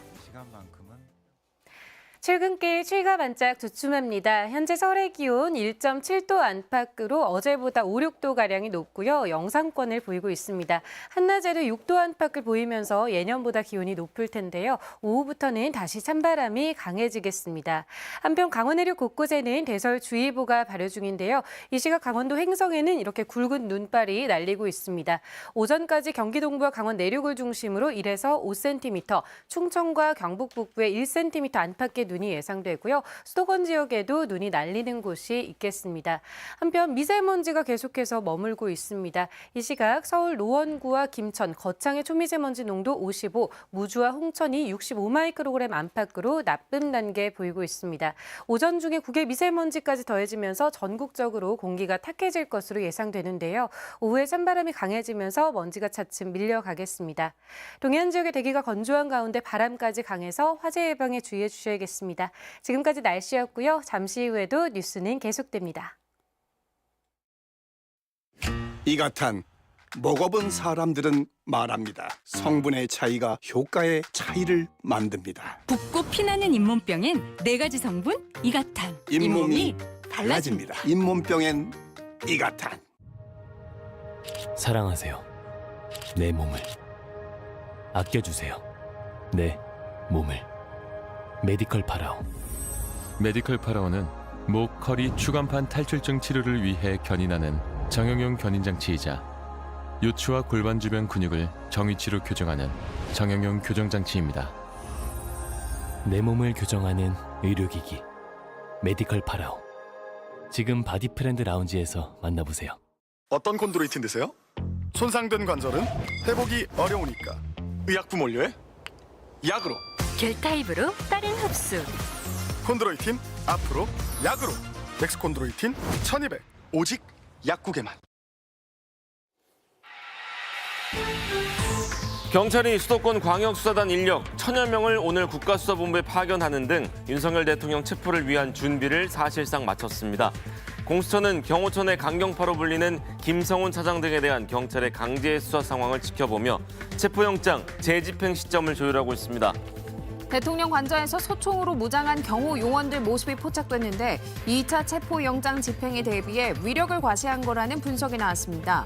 출근길 출가반짝 주춤합니다. 현재 서울의 기온 1.7도 안팎으로 어제보다 5, 6도가량이 높고요. 영상권을 보이고 있습니다. 한낮에도 6도 안팎을 보이면서 예년보다 기온이 높을 텐데요. 오후부터는 다시 찬바람이 강해지겠습니다. 한편 강원 내륙 곳곳에는 대설주의보가 발효 중인데요. 이 시각 강원도 횡성에는 이렇게 굵은 눈발이 날리고 있습니다. 오전까지 경기 동부와 강원 내륙을 중심으로 1에서 5cm, 충청과 경북 북부에 1cm 안팎의 눈이 예상되고요. 수도권 지역에도 눈이 날리는 곳이 있겠습니다. 한편 미세먼지가 계속해서 머물고 있습니다. 이 시각 서울 노원구와 김천, 거창의 초미세먼지 농도 55, 무주와 홍천이 65마이크로그램 안팎으로 나쁨 단계 보이고 있습니다. 오전 중에 국외 미세먼지까지 더해지면서 전국적으로 공기가 탁해질 것으로 예상되는데요. 오후에 찬바람이 강해지면서 먼지가 차츰 밀려가겠습니다. 동해안 지역의 대기가 건조한 가운데 바람까지 강해서 화재 예방에 주의해 주셔야겠습니다. 지금까지 날씨였고요. 잠시 후에도 뉴스는 계속됩니다. 이가탄 먹어본 사람들은 말합니다. 성분의 차이가 효과의 차이를 만듭니다. 붓고 피나는 잇몸병엔 4가지 성분 이가탄. 잇몸이 달라집니다. 잇몸병엔 이가탄. 사랑하세요. 내 몸을. 아껴주세요. 내 몸을. 메디컬 파라오. 메디컬 파라오는 목, 허리, 추간판 탈출증 치료를 위해 견인하는 정형용 견인장치이자 요추와 골반 주변 근육을 정위치로 교정하는 정형용 교정장치입니다. 내 몸을 교정하는 의료기기. 메디컬 파라오. 지금 바디프렌드 라운지에서 만나보세요. 어떤 콘드로이틴 드세요? 손상된 관절은 회복이 어려우니까 의약품 원료에 약으로. 겔 타입으로 빠른 흡수. 콘드로이틴 앞으로 약으로. 덱스콘드로이틴 1200 오직 약국에만. 경찰이 수도권 광역수사단 인력 1000여 명을 오늘 국가수사본부에 파견하는 등 윤석열 대통령 체포를 위한 준비를 사실상 마쳤습니다. 공수처는 경호처 내 강경파로 불리는 김성훈 차장 등에 대한 경찰의 강제 수사 상황을 지켜보며 체포영장 재집행 시점을 조율하고 있습니다. 대통령 관저에서 소총으로 무장한 경호 요원들 모습이 포착됐는데 2차 체포영장 집행에 대비해 위력을 과시한 거라는 분석이 나왔습니다.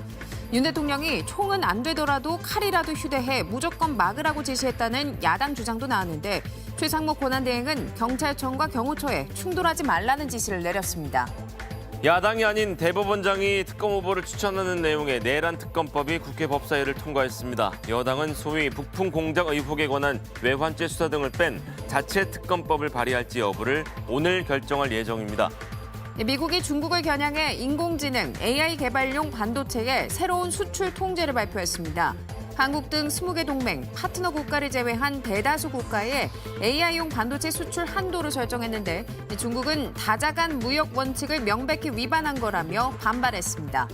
윤 대통령이 총은 안 되더라도 칼이라도 휴대해 무조건 막으라고 지시했다는 야당 주장도 나왔는데 최상목 권한대행은 경찰청과 경호처에 충돌하지 말라는 지시를 내렸습니다. 야당이 아닌 대법원장이 특검 후보를 추천하는 내용의 내란 특검법이 국회 법사위를 통과했습니다. 여당은 소위 북풍 공작 의혹에 관한 외환죄 수사 등을 뺀 자체 특검법을 발의할지 여부를 오늘 결정할 예정입니다. 미국이 중국을 겨냥해 인공지능, AI 개발용 반도체의 새로운 수출 통제를 발표했습니다. 한국 등 20개 동맹, 파트너 국가를 제외한 대다수 국가에 AI용 반도체 수출 한도를 설정했는데 중국은 다자간 무역 원칙을 명백히 위반한 거라며 반발했습니다.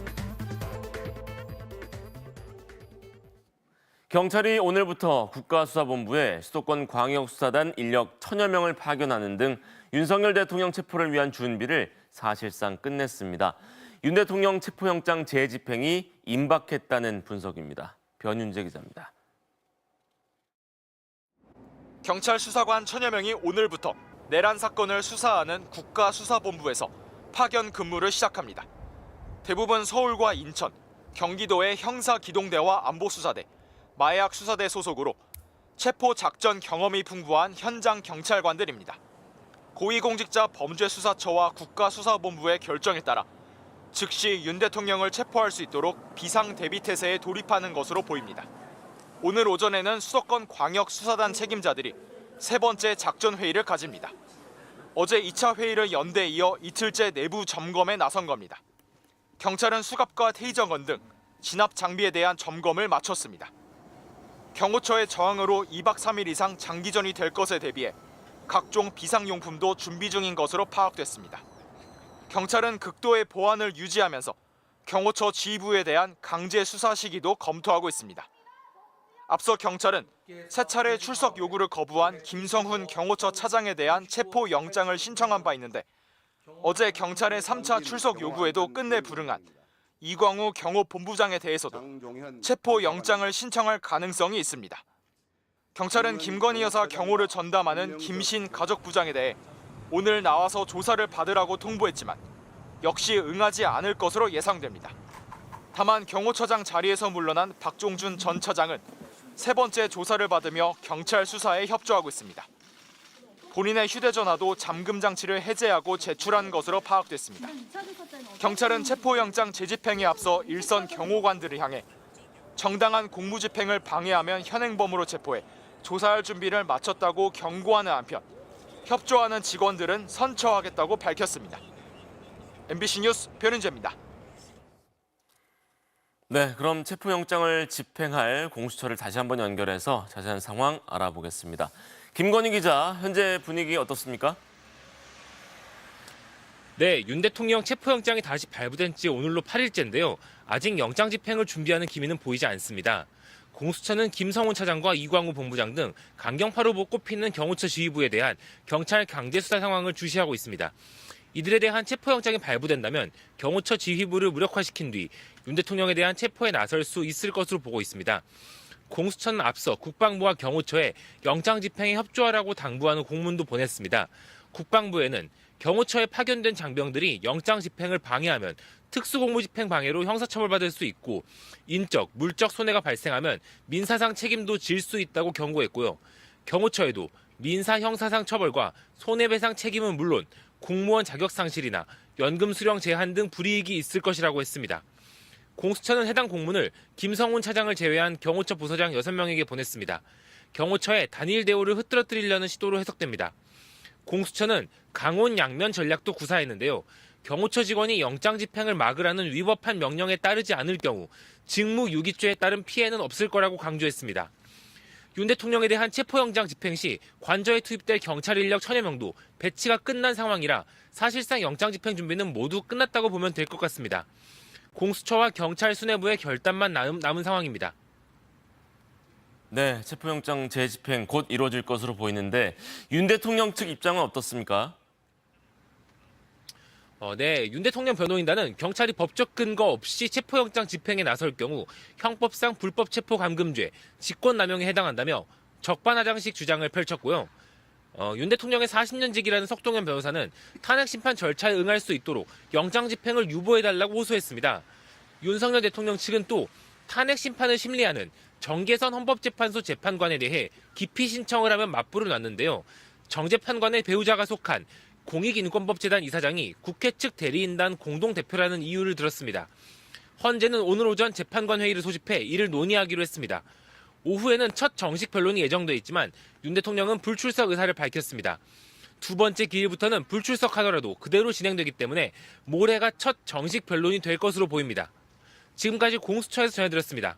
경찰이 오늘부터 국가수사본부에 수도권 광역수사단 인력 1000여 명을 파견하는 등 윤석열 대통령 체포를 위한 준비를 사실상 끝냈습니다. 윤 대통령 체포영장 재집행이 임박했다는 분석입니다. 변윤재 기자입니다. 경찰 수사관 1000여 명이 오늘부터 내란 사건을 수사하는 국가수사본부에서 파견 근무를 시작합니다. 대부분 서울과 인천, 경기도의 형사기동대와 안보수사대, 마약수사대 소속으로 체포 작전 경험이 풍부한 현장 경찰관들입니다. 고위공직자 범죄수사처와 국가수사본부의 결정에 따라 즉시 윤 대통령을 체포할 수 있도록 비상대비태세에 돌입하는 것으로 보입니다. 오늘 오전에는 수도권 광역수사단 책임자들이 세 번째 작전회의를 가집니다. 어제 2차 회의를 연대 이어 이틀째 내부 점검에 나선 겁니다. 경찰은 수갑과 테이저건 등 진압 장비에 대한 점검을 마쳤습니다. 경호처의 저항으로 2박 3일 이상 장기전이 될 것에 대비해 각종 비상용품도 준비 중인 것으로 파악됐습니다. 경찰은 극도의 보안을 유지하면서 경호처 지휘부에 대한 강제 수사 시기도 검토하고 있습니다. 앞서 경찰은 세 차례 출석 요구를 거부한 김성훈 경호처 차장에 대한 체포 영장을 신청한 바 있는데 어제 경찰의 3차 출석 요구에도 끝내 불응한 이광우 경호본부장에 대해서도 체포 영장을 신청할 가능성이 있습니다. 경찰은 김건희 여사 경호를 전담하는 김신 가족부장에 대해 오늘 나와서 조사를 받으라고 통보했지만 역시 응하지 않을 것으로 예상됩니다. 다만 경호처장 자리에서 물러난 박종준 전 차장은 세 번째 조사를 받으며 경찰 수사에 협조하고 있습니다. 본인의 휴대전화도 잠금 장치를 해제하고 제출한 것으로 파악됐습니다. 경찰은 체포영장 재집행에 앞서 일선 경호관들을 향해 정당한 공무집행을 방해하면 현행범으로 체포해 조사할 준비를 마쳤다고 경고하는 한편 협조하는 직원들은 선처하겠다고 밝혔습니다. MBC 뉴스 변은재입니다. 네, 그럼 체포영장을 집행할 공수처를 다시 한번 연결해서 자세한 상황 알아보겠습니다. 김건희 기자, 현재 분위기 어떻습니까? 네, 윤 대통령 체포영장이 다시 발부된 지 오늘로 8일째인데요. 아직 영장 집행을 준비하는 기미는 보이지 않습니다. 공수처는 김성훈 차장과 이광우 본부장 등 강경파로 꼽히는 경호처 지휘부에 대한 경찰 강제 수사 상황을 주시하고 있습니다. 이들에 대한 체포영장이 발부된다면 경호처 지휘부를 무력화시킨 뒤 윤 대통령에 대한 체포에 나설 수 있을 것으로 보고 있습니다. 공수처는 앞서 국방부와 경호처에 영장 집행에 협조하라고 당부하는 공문도 보냈습니다. 국방부에는 경호처에 파견된 장병들이 영장 집행을 방해하면 특수공무집행 방해로 형사처벌받을 수 있고 인적, 물적 손해가 발생하면 민사상 책임도 질 수 있다고 경고했고요. 경호처에도 민사 형사상 처벌과 손해배상 책임은 물론 공무원 자격 상실이나 연금 수령 제한 등 불이익이 있을 것이라고 했습니다. 공수처는 해당 공문을 김성훈 차장을 제외한 경호처 부서장 6명에게 보냈습니다. 경호처의 단일 대우를 흐트러뜨리려는 시도로 해석됩니다. 공수처는 강원 양면 전략도 구사했는데요. 경호처 직원이 영장 집행을 막으라는 위법한 명령에 따르지 않을 경우 직무유기죄에 따른 피해는 없을 거라고 강조했습니다. 윤 대통령에 대한 체포영장 집행 시 관저에 투입될 경찰 인력 1000여 명도 배치가 끝난 상황이라 사실상 영장 집행 준비는 모두 끝났다고 보면 될 것 같습니다. 공수처와 경찰 수뇌부의 결단만 남은 상황입니다. 네, 체포영장 재집행 곧 이루어질 것으로 보이는데 윤 대통령 측 입장은 어떻습니까? 네, 윤 대통령 변호인단은 경찰이 법적 근거 없이 체포영장 집행에 나설 경우 형법상 불법 체포 감금죄, 직권남용에 해당한다며 적반하장식 주장을 펼쳤고요. 윤 대통령의 40년직이라는 석동현 변호사는 탄핵 심판 절차에 응할 수 있도록 영장 집행을 유보해달라고 호소했습니다. 윤석열 대통령 측은 또 탄핵 심판을 심리하는 정계선 헌법재판소 재판관에 대해 기피 신청을 하면 맞불을 놨는데요. 정 재판관의 배우자가 속한 공익인권법재단 이사장이 국회 측 대리인단 공동대표라는 이유를 들었습니다. 헌재는 오늘 오전 재판관 회의를 소집해 이를 논의하기로 했습니다. 오후에는 첫 정식 변론이 예정돼 있지만 윤 대통령은 불출석 의사를 밝혔습니다. 두 번째 기일부터는 불출석하더라도 그대로 진행되기 때문에 모레가 첫 정식 변론이 될 것으로 보입니다. 지금까지 공수처에서 전해드렸습니다.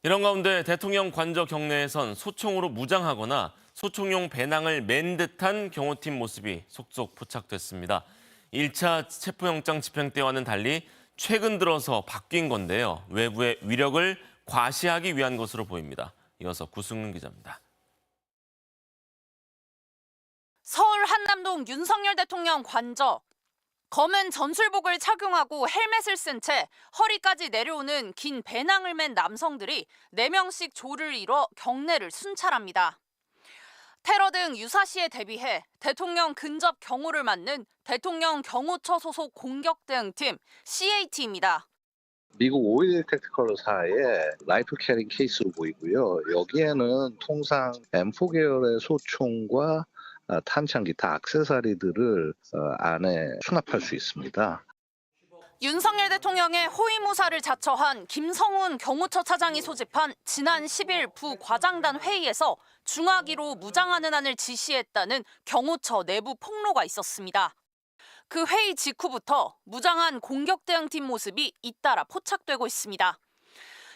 이런 가운데 대통령 관저 경내에선 소총으로 무장하거나 소총용 배낭을 맨 듯한 경호팀 모습이 속속 포착됐습니다. 1차 체포영장 집행 때와는 달리 최근 들어서 바뀐 건데요. 외부의 위력을 과시하기 위한 것으로 보입니다. 이어서 구승훈 기자입니다. 서울 한남동 윤석열 대통령 관저. 검은 전술복을 착용하고 헬멧을 쓴 채 허리까지 내려오는 긴 배낭을 맨 남성들이 4명씩 조를 이뤄 경내를 순찰합니다. 테러 등 유사시에 대비해 대통령 근접 경호를 맡는 대통령 경호처 소속 공격 대응팀 CAT입니다. 미국 5.11 택티컬사의 라이플 캐링 케이스로 보이고요. 여기에는 통상 M4 계열의 소총과 탄창 기타 액세서리들을 안에 수납할 수 있습니다. 윤석열 대통령의 호위무사를 자처한 김성훈 경호처 차장이 소집한 지난 10일 부과장단 회의에서 중화기로 무장하는 안을 지시했다는 경호처 내부 폭로가 있었습니다. 그 회의 직후부터 무장한 공격 대응팀 모습이 잇따라 포착되고 있습니다.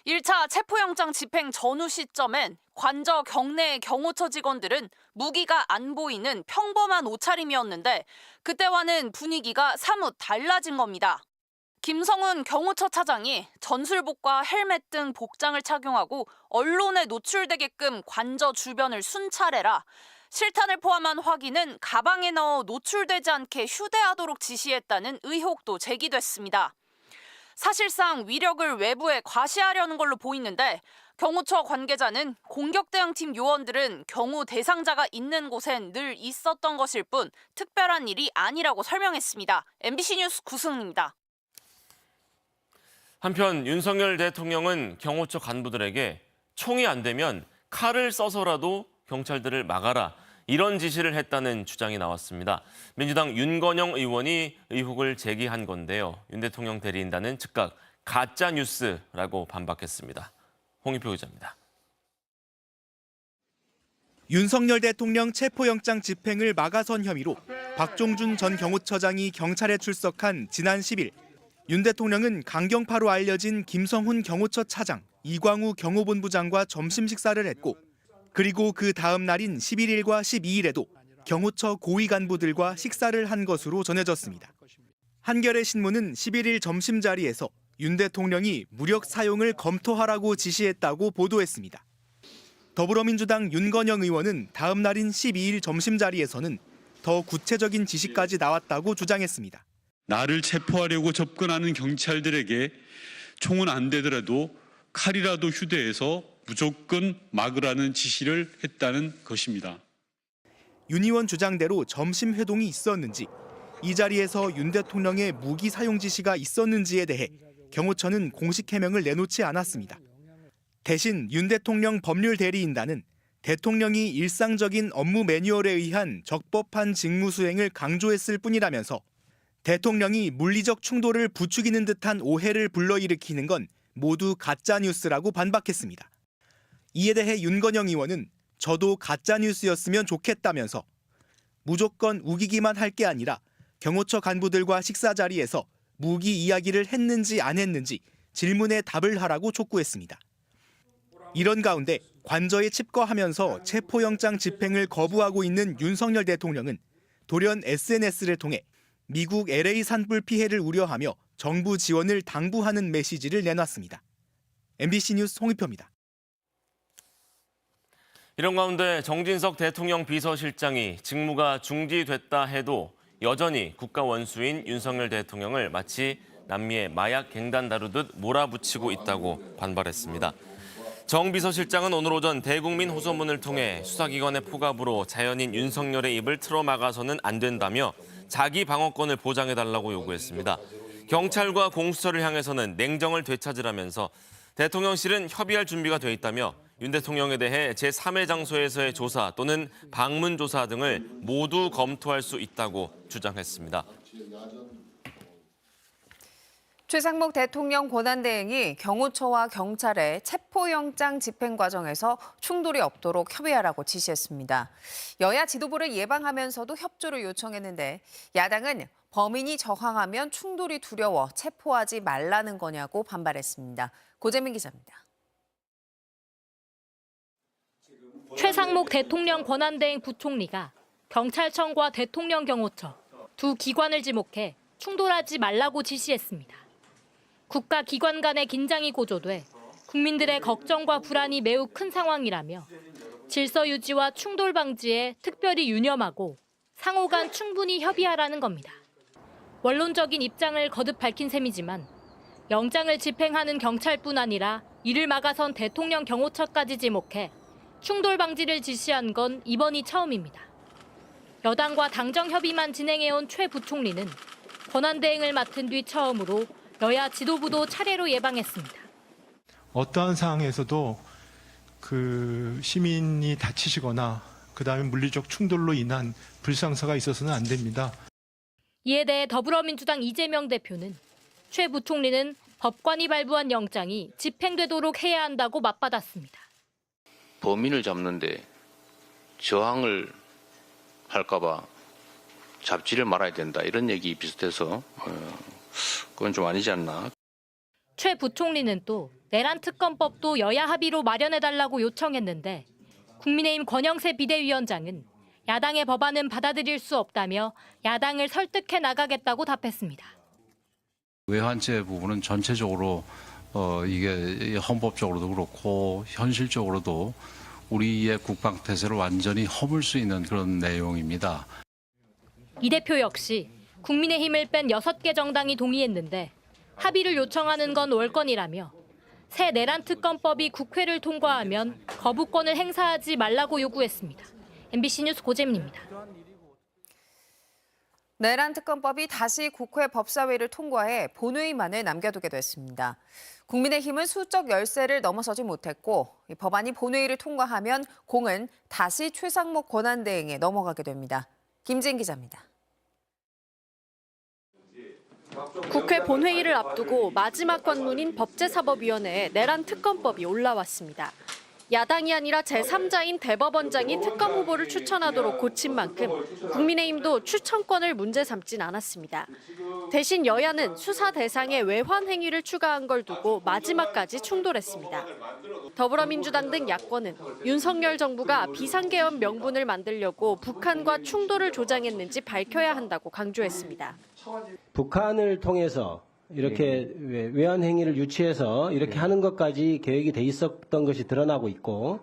1차 체포영장 집행 전후 시점엔 관저 경내의 경호처 직원들은 무기가 안 보이는 평범한 옷차림이었는데 그때와는 분위기가 사뭇 달라진 겁니다. 김성훈 경호처 차장이 전술복과 헬멧 등 복장을 착용하고 언론에 노출되게끔 관저 주변을 순찰해라. 실탄을 포함한 화기는 가방에 넣어 노출되지 않게 휴대하도록 지시했다는 의혹도 제기됐습니다. 사실상 위력을 외부에 과시하려는 걸로 보이는데 경호처 관계자는 공격 대응팀 요원들은 경호 대상자가 있는 곳엔 늘 있었던 것일 뿐 특별한 일이 아니라고 설명했습니다. MBC 뉴스 구승입니다. 한편 윤석열 대통령은 경호처 간부들에게 총이 안 되면 칼을 써서라도 경찰들을 막아라, 이런 지시를 했다는 주장이 나왔습니다. 민주당 윤건영 의원이 의혹을 제기한 건데요. 윤 대통령 대리인단은 즉각 가짜 뉴스라고 반박했습니다. 홍익표 기자입니다. 윤석열 대통령 체포영장 집행을 막아선 혐의로 박종준 전 경호처장이 경찰에 출석한 지난 10일, 윤 대통령은 강경파로 알려진 김성훈 경호처 차장, 이광우 경호본부장과 점심 식사를 했고, 그리고 그 다음 날인 11일과 12일에도 경호처 고위 간부들과 식사를 한 것으로 전해졌습니다. 한겨레 신문은 11일 점심 자리에서 윤 대통령이 무력 사용을 검토하라고 지시했다고 보도했습니다. 더불어민주당 윤건영 의원은 다음 날인 12일 점심 자리에서는 더 구체적인 지시까지 나왔다고 주장했습니다. 나를 체포하려고 접근하는 경찰들에게 총은 안 되더라도 칼이라도 휴대해서 무조건 막으라는 지시를 했다는 것입니다. 윤 의원 주장대로 점심 회동이 있었는지, 이 자리에서 윤 대통령의 무기 사용 지시가 있었는지에 대해 경호처는 공식 해명을 내놓지 않았습니다. 대신 윤 대통령 법률 대리인단은 대통령이 일상적인 업무 매뉴얼에 의한 적법한 직무 수행을 강조했을 뿐이라면서 대통령이 물리적 충돌을 부추기는 듯한 오해를 불러일으키는 건 모두 가짜 뉴스라고 반박했습니다. 이에 대해 윤건영 의원은 저도 가짜 뉴스였으면 좋겠다면서 무조건 우기기만 할 게 아니라 경호처 간부들과 식사 자리에서 무기 이야기를 했는지 안 했는지 질문에 답을 하라고 촉구했습니다. 이런 가운데 관저에 칩거하면서 체포영장 집행을 거부하고 있는 윤석열 대통령은 돌연 SNS를 통해 미국 LA 산불 피해를 우려하며 정부 지원을 당부하는 메시지를 내놨습니다. MBC 뉴스 홍익표입니다. 이런 가운데 정진석 대통령 비서실장이 직무가 중지됐다 해도 여전히 국가 원수인 윤석열 대통령을 마치 남미의 마약 갱단 다루듯 몰아붙이고 있다고 반발했습니다. 정 비서실장은 오늘 오전 대국민 호소문을 통해 수사기관의 포갑으로 자연인 윤석열의 입을 틀어막아서는 안 된다며 자기 방어권을 보장해달라고 요구했습니다. 경찰과 공수처를 향해서는 냉정을 되찾으라면서 대통령실은 협의할 준비가 돼 있다며 윤 대통령에 대해 제3의 장소에서의 조사 또는 방문 조사 등을 모두 검토할 수 있다고 주장했습니다. 최상목 대통령 권한대행이 경호처와 경찰의 체포영장 집행 과정에서 충돌이 없도록 협의하라고 지시했습니다. 여야 지도부를 예방하면서도 협조를 요청했는데 야당은 범인이 저항하면 충돌이 두려워 체포하지 말라는 거냐고 반발했습니다. 고재민 기자입니다. 최상목 대통령 권한대행 부총리가 경찰청과 대통령 경호처 두 기관을 지목해 충돌하지 말라고 지시했습니다. 국가기관 간의 긴장이 고조돼 국민들의 걱정과 불안이 매우 큰 상황이라며 질서 유지와 충돌 방지에 특별히 유념하고 상호 간 충분히 협의하라는 겁니다. 원론적인 입장을 거듭 밝힌 셈이지만 영장을 집행하는 경찰뿐 아니라 이를 막아선 대통령 경호처까지 지목해 충돌 방지를 지시한 건 이번이 처음입니다. 여당과 당정 협의만 진행해온 최 부총리는 권한대행을 맡은 뒤 처음으로 여야 지도부도 차례로 예방했습니다. 어떠한 상황에서도 시민이 다치시거나 그다음에 물리적 충돌로 인한 불상사가 있어서는 안 됩니다. 이에 대해 더불어민주당 이재명 대표는 최 부총리는 법관이 발부한 영장이 집행되도록 해야 한다고 맞받았습니다. 범인을 잡는데 저항을 할까 봐 잡지를 말아야 된다, 이런 얘기 비슷해서 그건 좀 아니지 않나. 최 부총리는 또 내란 특검법도 여야 합의로 마련해달라고 요청했는데 국민의힘 권영세 비대위원장은 야당의 법안은 받아들일 수 없다며 야당을 설득해 나가겠다고 답했습니다. 외환죄 부분은 전체적으로 이게 헌법적으로도 그렇고 현실적으로도 우리의 국방 태세를 완전히 허물 수 있는 그런 내용입니다. 이 대표 역시 국민의힘을 뺀 6개 정당이 동의했는데 합의를 요청하는 건 월권이라며 새 내란 특검법이 국회를 통과하면 거부권을 행사하지 말라고 요구했습니다. MBC 뉴스 고재민입니다. 내란 특검법이 다시 국회 법사위를 통과해 본회의만을 남겨두게 됐습니다. 국민의힘은 수적 열세를 넘어서지 못했고 이 법안이 본회의를 통과하면 공은 다시 최상목 권한대행에 넘어가게 됩니다. 김진 기자입니다. 국회 본회의를 앞두고 마지막 관문인 법제사법위원회에 내란 특검법이 올라왔습니다. 야당이 아니라 제3자인 대법원장이 특검 후보를 추천하도록 고친 만큼 국민의힘도 추천권을 문제 삼진 않았습니다. 대신 여야는 수사 대상에 외환 행위를 추가한 걸 두고 마지막까지 충돌했습니다. 더불어민주당 등 야권은 윤석열 정부가 비상계엄 명분을 만들려고 북한과 충돌을 조장했는지 밝혀야 한다고 강조했습니다. 북한을 통해서 이렇게 외환 행위를 유치해서 이렇게 하는 것까지 계획이 돼 있었던 것이 드러나고 있고.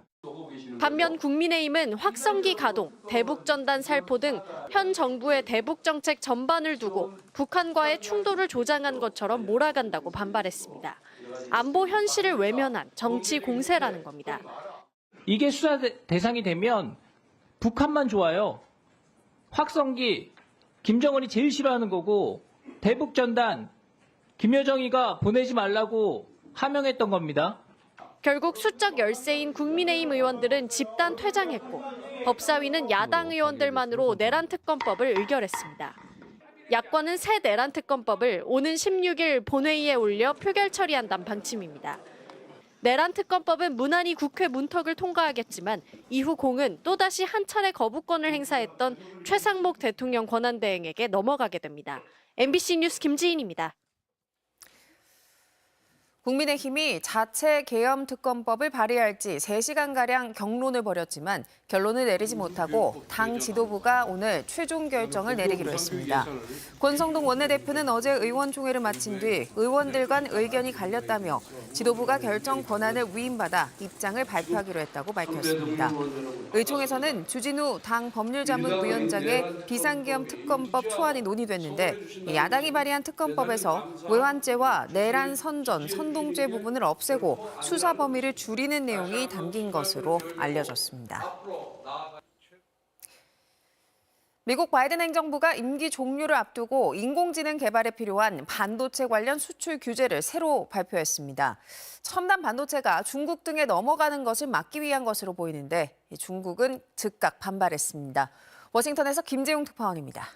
반면 국민의힘은 확성기 가동, 대북전단 살포 등 현 정부의 대북 정책 전반을 두고 북한과의 충돌을 조장한 것처럼 몰아간다고 반발했습니다. 안보 현실을 외면한 정치 공세라는 겁니다. 이게 수사 대상이 되면 북한만 좋아요. 확성기, 김정은이 제일 싫어하는 거고 대북전단, 김여정이가 보내지 말라고 하명했던 겁니다. 결국 수적 열세인 국민의힘 의원들은 집단 퇴장했고 법사위는 야당 의원들만으로 내란 특검법을 의결했습니다. 야권은 새 내란 특검법을 오는 16일 본회의에 올려 표결 처리한다는 방침입니다. 내란 특검법은 무난히 국회 문턱을 통과하겠지만 이후 공은 또다시 한 차례 거부권을 행사했던 최상목 대통령 권한대행에게 넘어가게 됩니다. MBC 뉴스 김지인입니다. 국민의힘이 자체 계엄 특검법을 발의할지 3시간가량 경론을 벌였지만 결론을 내리지 못하고 당 지도부가 오늘 최종 결정을 내리기로 했습니다. 권성동 원내대표는 어제 의원총회를 마친 뒤 의원들 간 의견이 갈렸다며 지도부가 결정 권한을 위임받아 입장을 발표하기로 했다고 밝혔습니다. 의총에서는 주진우 당 법률자문위원장의 비상계엄 특검법 초안이 논의됐는데 야당이 발의한 특검법에서 외환죄와 내란 선전, 선동죄 부분을 없애고 수사 범위를 줄이는 내용이 담긴 것으로 알려졌습니다. 미국 바이든 행정부가 임기 종료를 앞두고 인공지능 개발에 필요한 반도체 관련 수출 규제를 새로 발표했습니다. 첨단 반도체가 중국 등에 넘어가는 것을 막기 위한 것으로 보이는데 중국은 즉각 반발했습니다. 워싱턴에서 김재용 특파원입니다.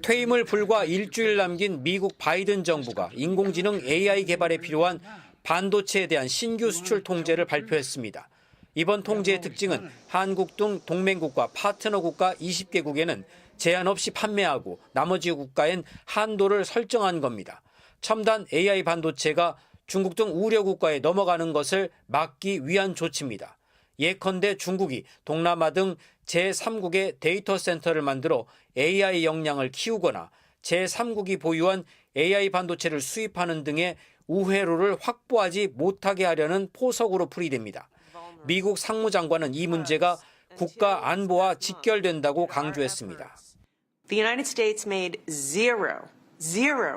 퇴임을 불과 일주일 남긴 미국 바이든 정부가 인공지능 AI 개발에 필요한 반도체에 대한 신규 수출 통제를 발표했습니다. 이번 통제의 특징은 한국 등 동맹국과 파트너 국가 20개국에는 제한 없이 판매하고 나머지 국가엔 한도를 설정한 겁니다. 첨단 AI 반도체가 중국 등 우려 국가에 넘어가는 것을 막기 위한 조치입니다. 예컨대 중국이 동남아 등 제3국의 데이터 센터를 만들어 AI 역량을 키우거나 제3국이 보유한 AI 반도체를 수입하는 등의 우회로를 확보하지 못하게 하려는 포석으로 풀이됩니다. 미국 상무장관은 이 문제가 국가 안보와 직결된다고 강조했습니다. The United States made zero,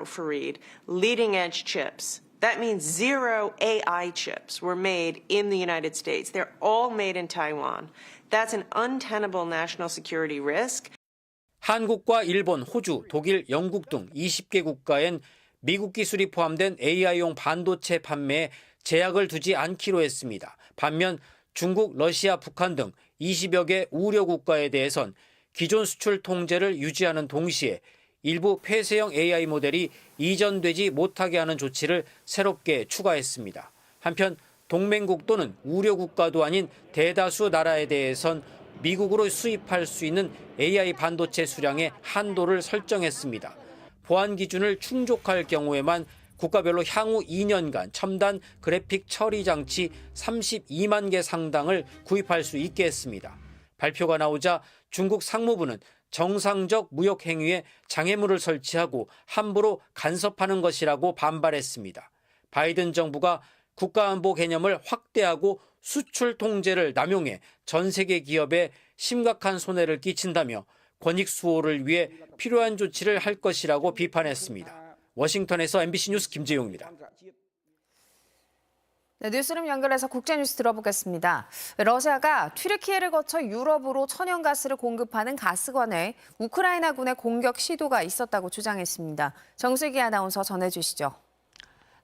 Fareed, leading edge chips. That means zero AI chips were made in the United States. They're all made in Taiwan. That's an untenable national security risk. 한국과 일본, 호주, 독일, 영국 등 20개 국가엔 미국 기술이 포함된 AI용 반도체 판매에 제약을 두지 않기로 했습니다. 반면 중국, 러시아, 북한 등 20여 개 우려 국가에 대해선 기존 수출 통제를 유지하는 동시에 일부 폐쇄형 AI 모델이 이전되지 못하게 하는 조치를 새롭게 추가했습니다. 한편 동맹국 또는 우려 국가도 아닌 대다수 나라에 대해선 미국으로 수입할 수 있는 AI 반도체 수량의 한도를 설정했습니다. 보안 기준을 충족할 경우에만 국가별로 향후 2년간 첨단 그래픽 처리 장치 32만 개 상당을 구입할 수 있게 했습니다. 발표가 나오자 중국 상무부는 정상적 무역 행위에 장애물을 설치하고 함부로 간섭하는 것이라고 반발했습니다. 바이든 정부가 국가안보 개념을 확대하고 수출 통제를 남용해 전 세계 기업에 심각한 손해를 끼친다며 권익 수호를 위해 필요한 조치를 할 것이라고 비판했습니다. 워싱턴에서 MBC 뉴스 김재용입니다. 네, 뉴스룸 연결해서 국제뉴스 들어보겠습니다. 러시아가 튀르키예를 거쳐 유럽으로 천연가스를 공급하는 가스관에 우크라이나군의 공격 시도가 있었다고 주장했습니다. 정슬기 아나운서 전해주시죠.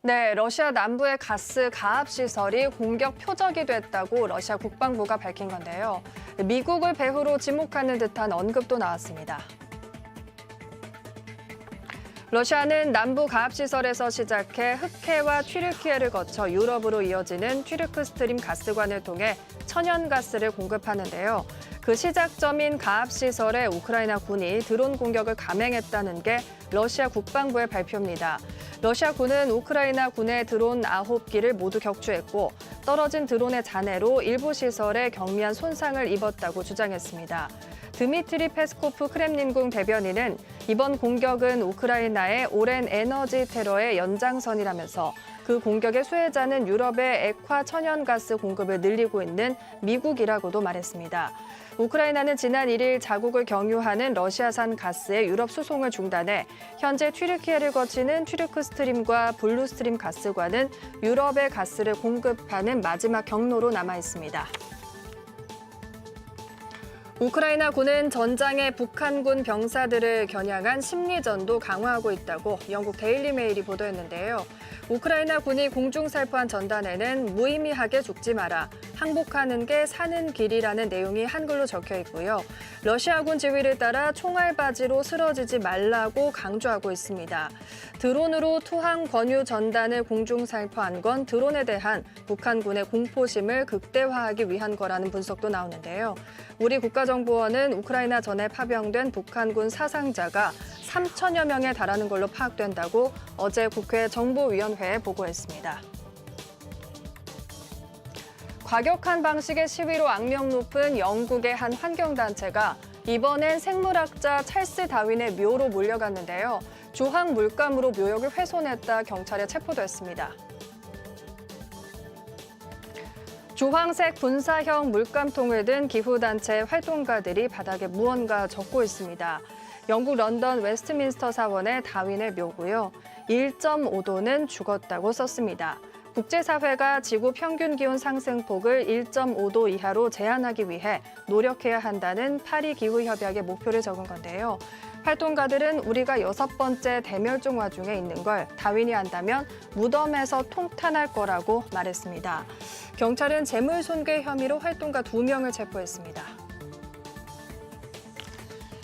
네, 러시아 남부의 가스 가압 시설이 공격 표적이 됐다고 러시아 국방부가 밝힌 건데요. 미국을 배후로 지목하는 듯한 언급도 나왔습니다. 러시아는 남부 가압시설에서 시작해 흑해와 튀르키예를 거쳐 유럽으로 이어지는 튀르크 스트림 가스관을 통해 천연가스를 공급하는데요. 그 시작점인 가압시설에 우크라이나 군이 드론 공격을 감행했다는 게 러시아 국방부의 발표입니다. 러시아 군은 우크라이나 군의 드론 9기를 모두 격추했고 떨어진 드론의 잔해로 일부 시설에 경미한 손상을 입었다고 주장했습니다. 드미트리 페스코프 크렘린궁 대변인은 이번 공격은 우크라이나의 오랜 에너지 테러의 연장선이라면서 그 공격의 수혜자는 유럽의 액화 천연가스 공급을 늘리고 있는 미국이라고도 말했습니다. 우크라이나는 지난 1일 자국을 경유하는 러시아산 가스의 유럽 수송을 중단해 현재 튀르키예를 거치는 튀르크 스트림과 블루 스트림 가스관은 유럽의 가스를 공급하는 마지막 경로로 남아 있습니다. 우크라이나 군은 전장의 북한군 병사들을 겨냥한 심리전도 강화하고 있다고 영국 데일리 메일이 보도했는데요. 우크라이나 군이 공중살포한 전단에는 무의미하게 죽지 마라, 항복하는 게 사는 길이라는 내용이 한글로 적혀 있고요. 러시아군 지휘를 따라 총알바지로 쓰러지지 말라고 강조하고 있습니다. 드론으로 투항 권유 전단을 공중살포한 건 드론에 대한 북한군의 공포심을 극대화하기 위한 거라는 분석도 나오는데요. 우리 국가정보원은 우크라이나 전에 파병된 북한군 사상자가 3천여 명에 달하는 걸로 파악된다고 어제 국회 정보위원회에 보고했습니다. 과격한 방식의 시위로 악명 높은 영국의 한 환경단체가 이번엔 생물학자 찰스 다윈의 묘로 몰려갔는데요. 주황 물감으로 묘역을 훼손했다 경찰에 체포됐습니다. 주황색 분사형 물감통을 든 기후단체 활동가들이 바닥에 무언가 적고 있습니다. 영국 런던 웨스트민스터 사원의 다윈의 묘고요. 1.5도는 죽었다고 썼습니다. 국제사회가 지구 평균 기온 상승폭을 1.5도 이하로 제한하기 위해 노력해야 한다는 파리 기후협약의 목표를 적은 건데요. 활동가들은 우리가 6번째 대멸종화 중에 있는 걸 다윈이 한다면 무덤에서 통탄할 거라고 말했습니다. 경찰은 재물손괴 혐의로 활동가 2명을 체포했습니다.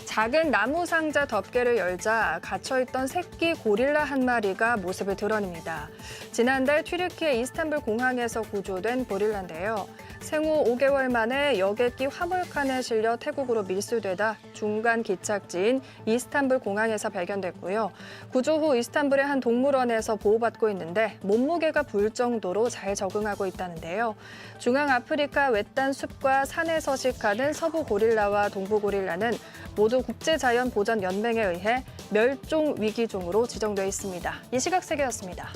작은 나무 상자 덮개를 열자 갇혀있던 새끼 고릴라 한 마리가 모습을 드러냅니다. 지난달 튀르키예 이스탄불 공항에서 구조된 고릴라인데요. 생후 5개월 만에 여객기 화물칸에 실려 태국으로 밀수되다 중간 기착지인 이스탄불 공항에서 발견됐고요. 구조 후 이스탄불의 한 동물원에서 보호받고 있는데 몸무게가 불 정도로 잘 적응하고 있다는데요. 중앙아프리카 외딴 숲과 산에 서식하는 서부 고릴라와 동부 고릴라는 모두 국제자연보전연맹에 의해 멸종 위기종으로 지정돼 있습니다. 이 시각 세계였습니다.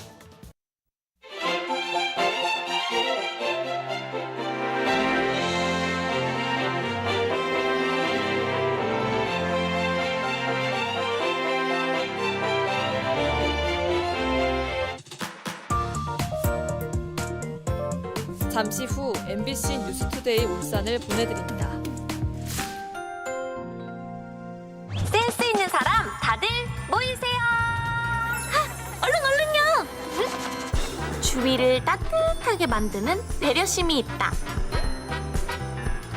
잠시 후 MBC 뉴스투데이 울산을 보내드립니다. 센스 있는 사람 다들 모이세요. 얼른요. 주위를 따뜻하게 만드는 배려심이 있다.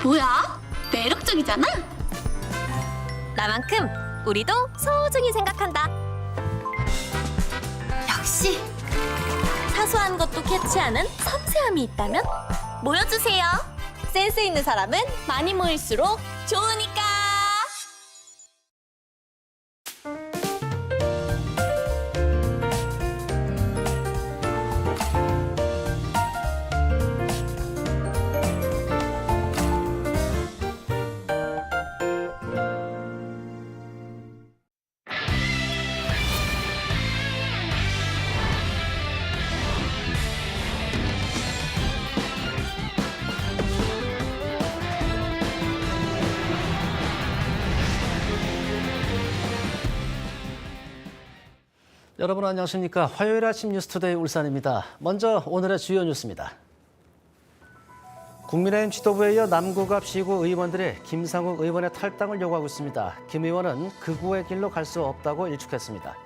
뭐야? 매력적이잖아. 나만큼 우리도 소중히 생각한다. 역시 사소한 것도 캐치하는 섬세함이 있다면 모여주세요. 센스 있는 사람은 많이 모일수록 좋으니까. 여러분 안녕하십니까? 화요일 아침 뉴스투데이 울산입니다. 먼저 오늘의 주요 뉴스입니다. 국민의힘 지도부에 이어 남구갑 시구 의원들이 김상욱 의원의 탈당을 요구하고 있습니다. 김 의원은 극우의 길로 갈 수 없다고 일축했습니다.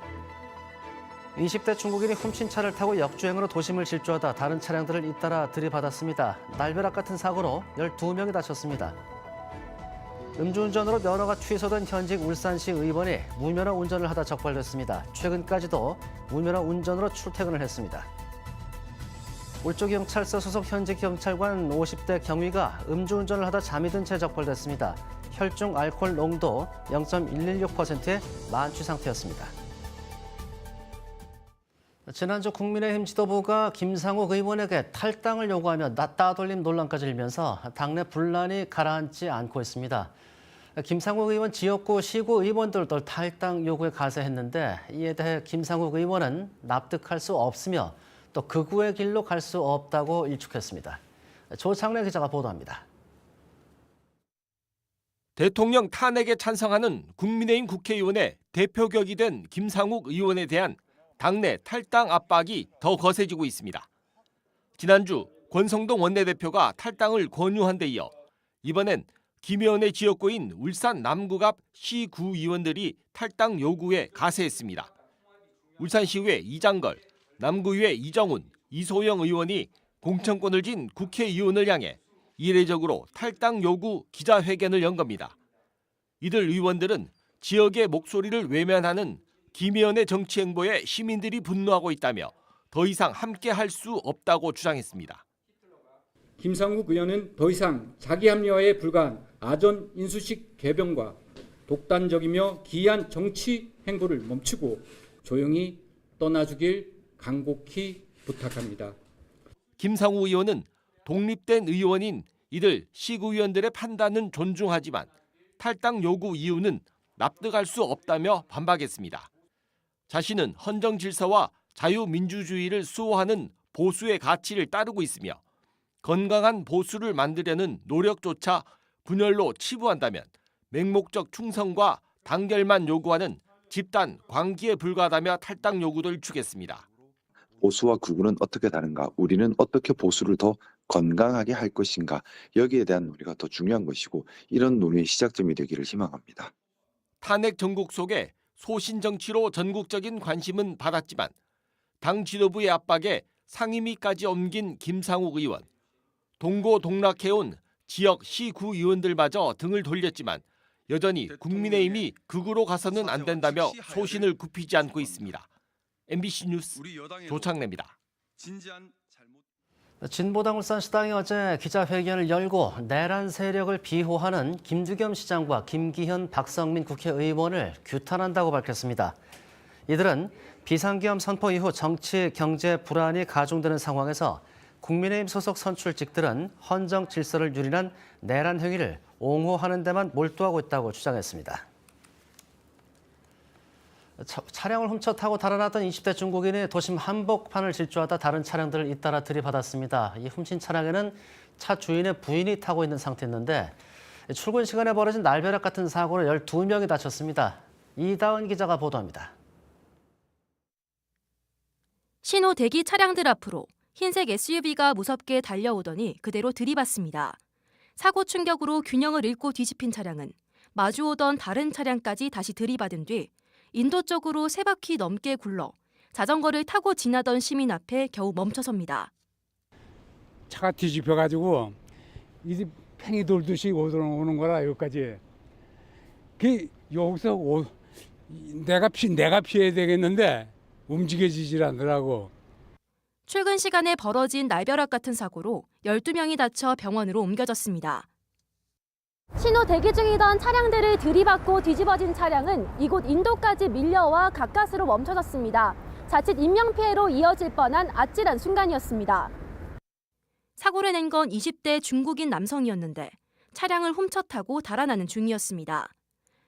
20대 중국인이 훔친 차를 타고 역주행으로 도심을 질주하다 다른 차량들을 잇따라 들이받았습니다. 날벼락 같은 사고로 12명이 다쳤습니다. 음주운전으로 면허가 취소된 현직 울산시 의원이 무면허 운전을 하다 적발됐습니다. 최근까지도 무면허 운전으로 출퇴근을 했습니다. 울주경찰서 소속 현직 경찰관 50대 경위가 음주운전을 하다 잠이 든 채 적발됐습니다. 혈중 알코올 농도 0.116%의 만취 상태였습니다. 지난주 국민의힘 지도부가 김상욱 의원에게 탈당을 요구하며 따돌림 논란까지 일면서 당내 분란이 가라앉지 않고 있습니다. 김상욱 의원 지역구 시구 의원들도 탈당 요구에 가세했는데 이에 대해 김상욱 의원은 납득할 수 없으며 또 극우의 길로 갈 수 없다고 일축했습니다. 조창래 기자가 보도합니다. 대통령 탄핵에 찬성하는 국민의힘 국회의원의 대표격이 된 김상욱 의원에 대한 당내 탈당 압박이 더 거세지고 있습니다. 지난주 권성동 원내대표가 탈당을 권유한 데 이어 이번엔 김 의원의 지역구인 울산 남구갑 시구의원들이 탈당 요구에 가세했습니다. 울산시의회 이장걸, 남구의회 이정훈, 이소영 의원이 공천권을 쥔 국회의원을 향해 이례적으로 탈당 요구 기자회견을 연 겁니다. 이들 의원들은 지역의 목소리를 외면하는 김 의원의 정치 행보에 시민들이 분노하고 있다며 더 이상 함께할 수 없다고 주장했습니다. 김상욱 의원은 더 이상 자기 합리화에 불과한 아전 인수식 개병과 독단적이며 기이한 정치 행보를 멈추고 조용히 떠나주길 간곡히 부탁합니다. 김상우 의원은 독립된 의원인 이들 시구의원들의 판단은 존중하지만 탈당 요구 이유는 납득할 수 없다며 반박했습니다. 자신은 헌정 질서와 자유민주주의를 수호하는 보수의 가치를 따르고 있으며 건강한 보수를 만들려는 노력조차 분열로 치부한다면 맹목적 충성과 단결만 요구하는 집단 광기에 불과하다며 탈당 요구도 일축했습니다. 보수와 극우는 어떻게 다른가? 우리는 어떻게 보수를 더 건강하게 할 것인가? 여기에 대한 논의가 더 중요한 것이고 이런 논의의 시작점이 되기를 희망합니다. 탄핵 전국 속에 소신 정치로 전국적인 관심은 받았지만 당 지도부의 압박에 상임위까지 옮긴 김상욱 의원. 동고동락해온 지역 시구 의원들마저 등을 돌렸지만 여전히 국민의힘이 극우로 가서는 안 된다며 소신을 굽히지 않고 있습니다. MBC 뉴스 조창래입니다. 진보당 울산시당이 어제 기자회견을 열고 내란 세력을 비호하는 김두겸 시장과 김기현, 박성민 국회의원을 규탄한다고 밝혔습니다. 이들은 비상계엄 선포 이후 정치, 경제 불안이 가중되는 상황에서 국민의힘 소속 선출직들은 헌정 질서를 유린한 내란 행위를 옹호하는 데만 몰두하고 있다고 주장했습니다. 차량을 훔쳐 타고 달아났던 20대 중국인이 도심 한복판을 질주하다 다른 차량들을 잇따라 들이받았습니다. 이 훔친 차량에는 차 주인의 부인이 타고 있는 상태였는데 출근 시간에 벌어진 날벼락 같은 사고로 12명이 다쳤습니다. 이다은 기자가 보도합니다. 신호 대기 차량들 앞으로 흰색 SUV가 무섭게 달려오더니 그대로 들이받습니다. 사고 충격으로 균형을 잃고 뒤집힌 차량은 마주오던 다른 차량까지 다시 들이받은 뒤 인도 쪽으로 3바퀴 넘게 굴러 자전거를 타고 지나던 시민 앞에 겨우 멈춰섭니다. 차가 뒤집혀가지고 이제 팽이 돌듯이 오는 거라 여기까지. 여기서 내가 피해야 되겠는데 움직여지질 않더라고. 출근 시간에 벌어진 날벼락 같은 사고로 12명이 다쳐 병원으로 옮겨졌습니다. 신호 대기 중이던 차량들을 들이받고 뒤집어진 차량은 이곳 인도까지 밀려와 가까스로 멈춰졌습니다. 자칫 인명피해로 이어질 뻔한 아찔한 순간이었습니다. 사고를 낸 건 20대 중국인 남성이었는데 차량을 훔쳐 타고 달아나는 중이었습니다.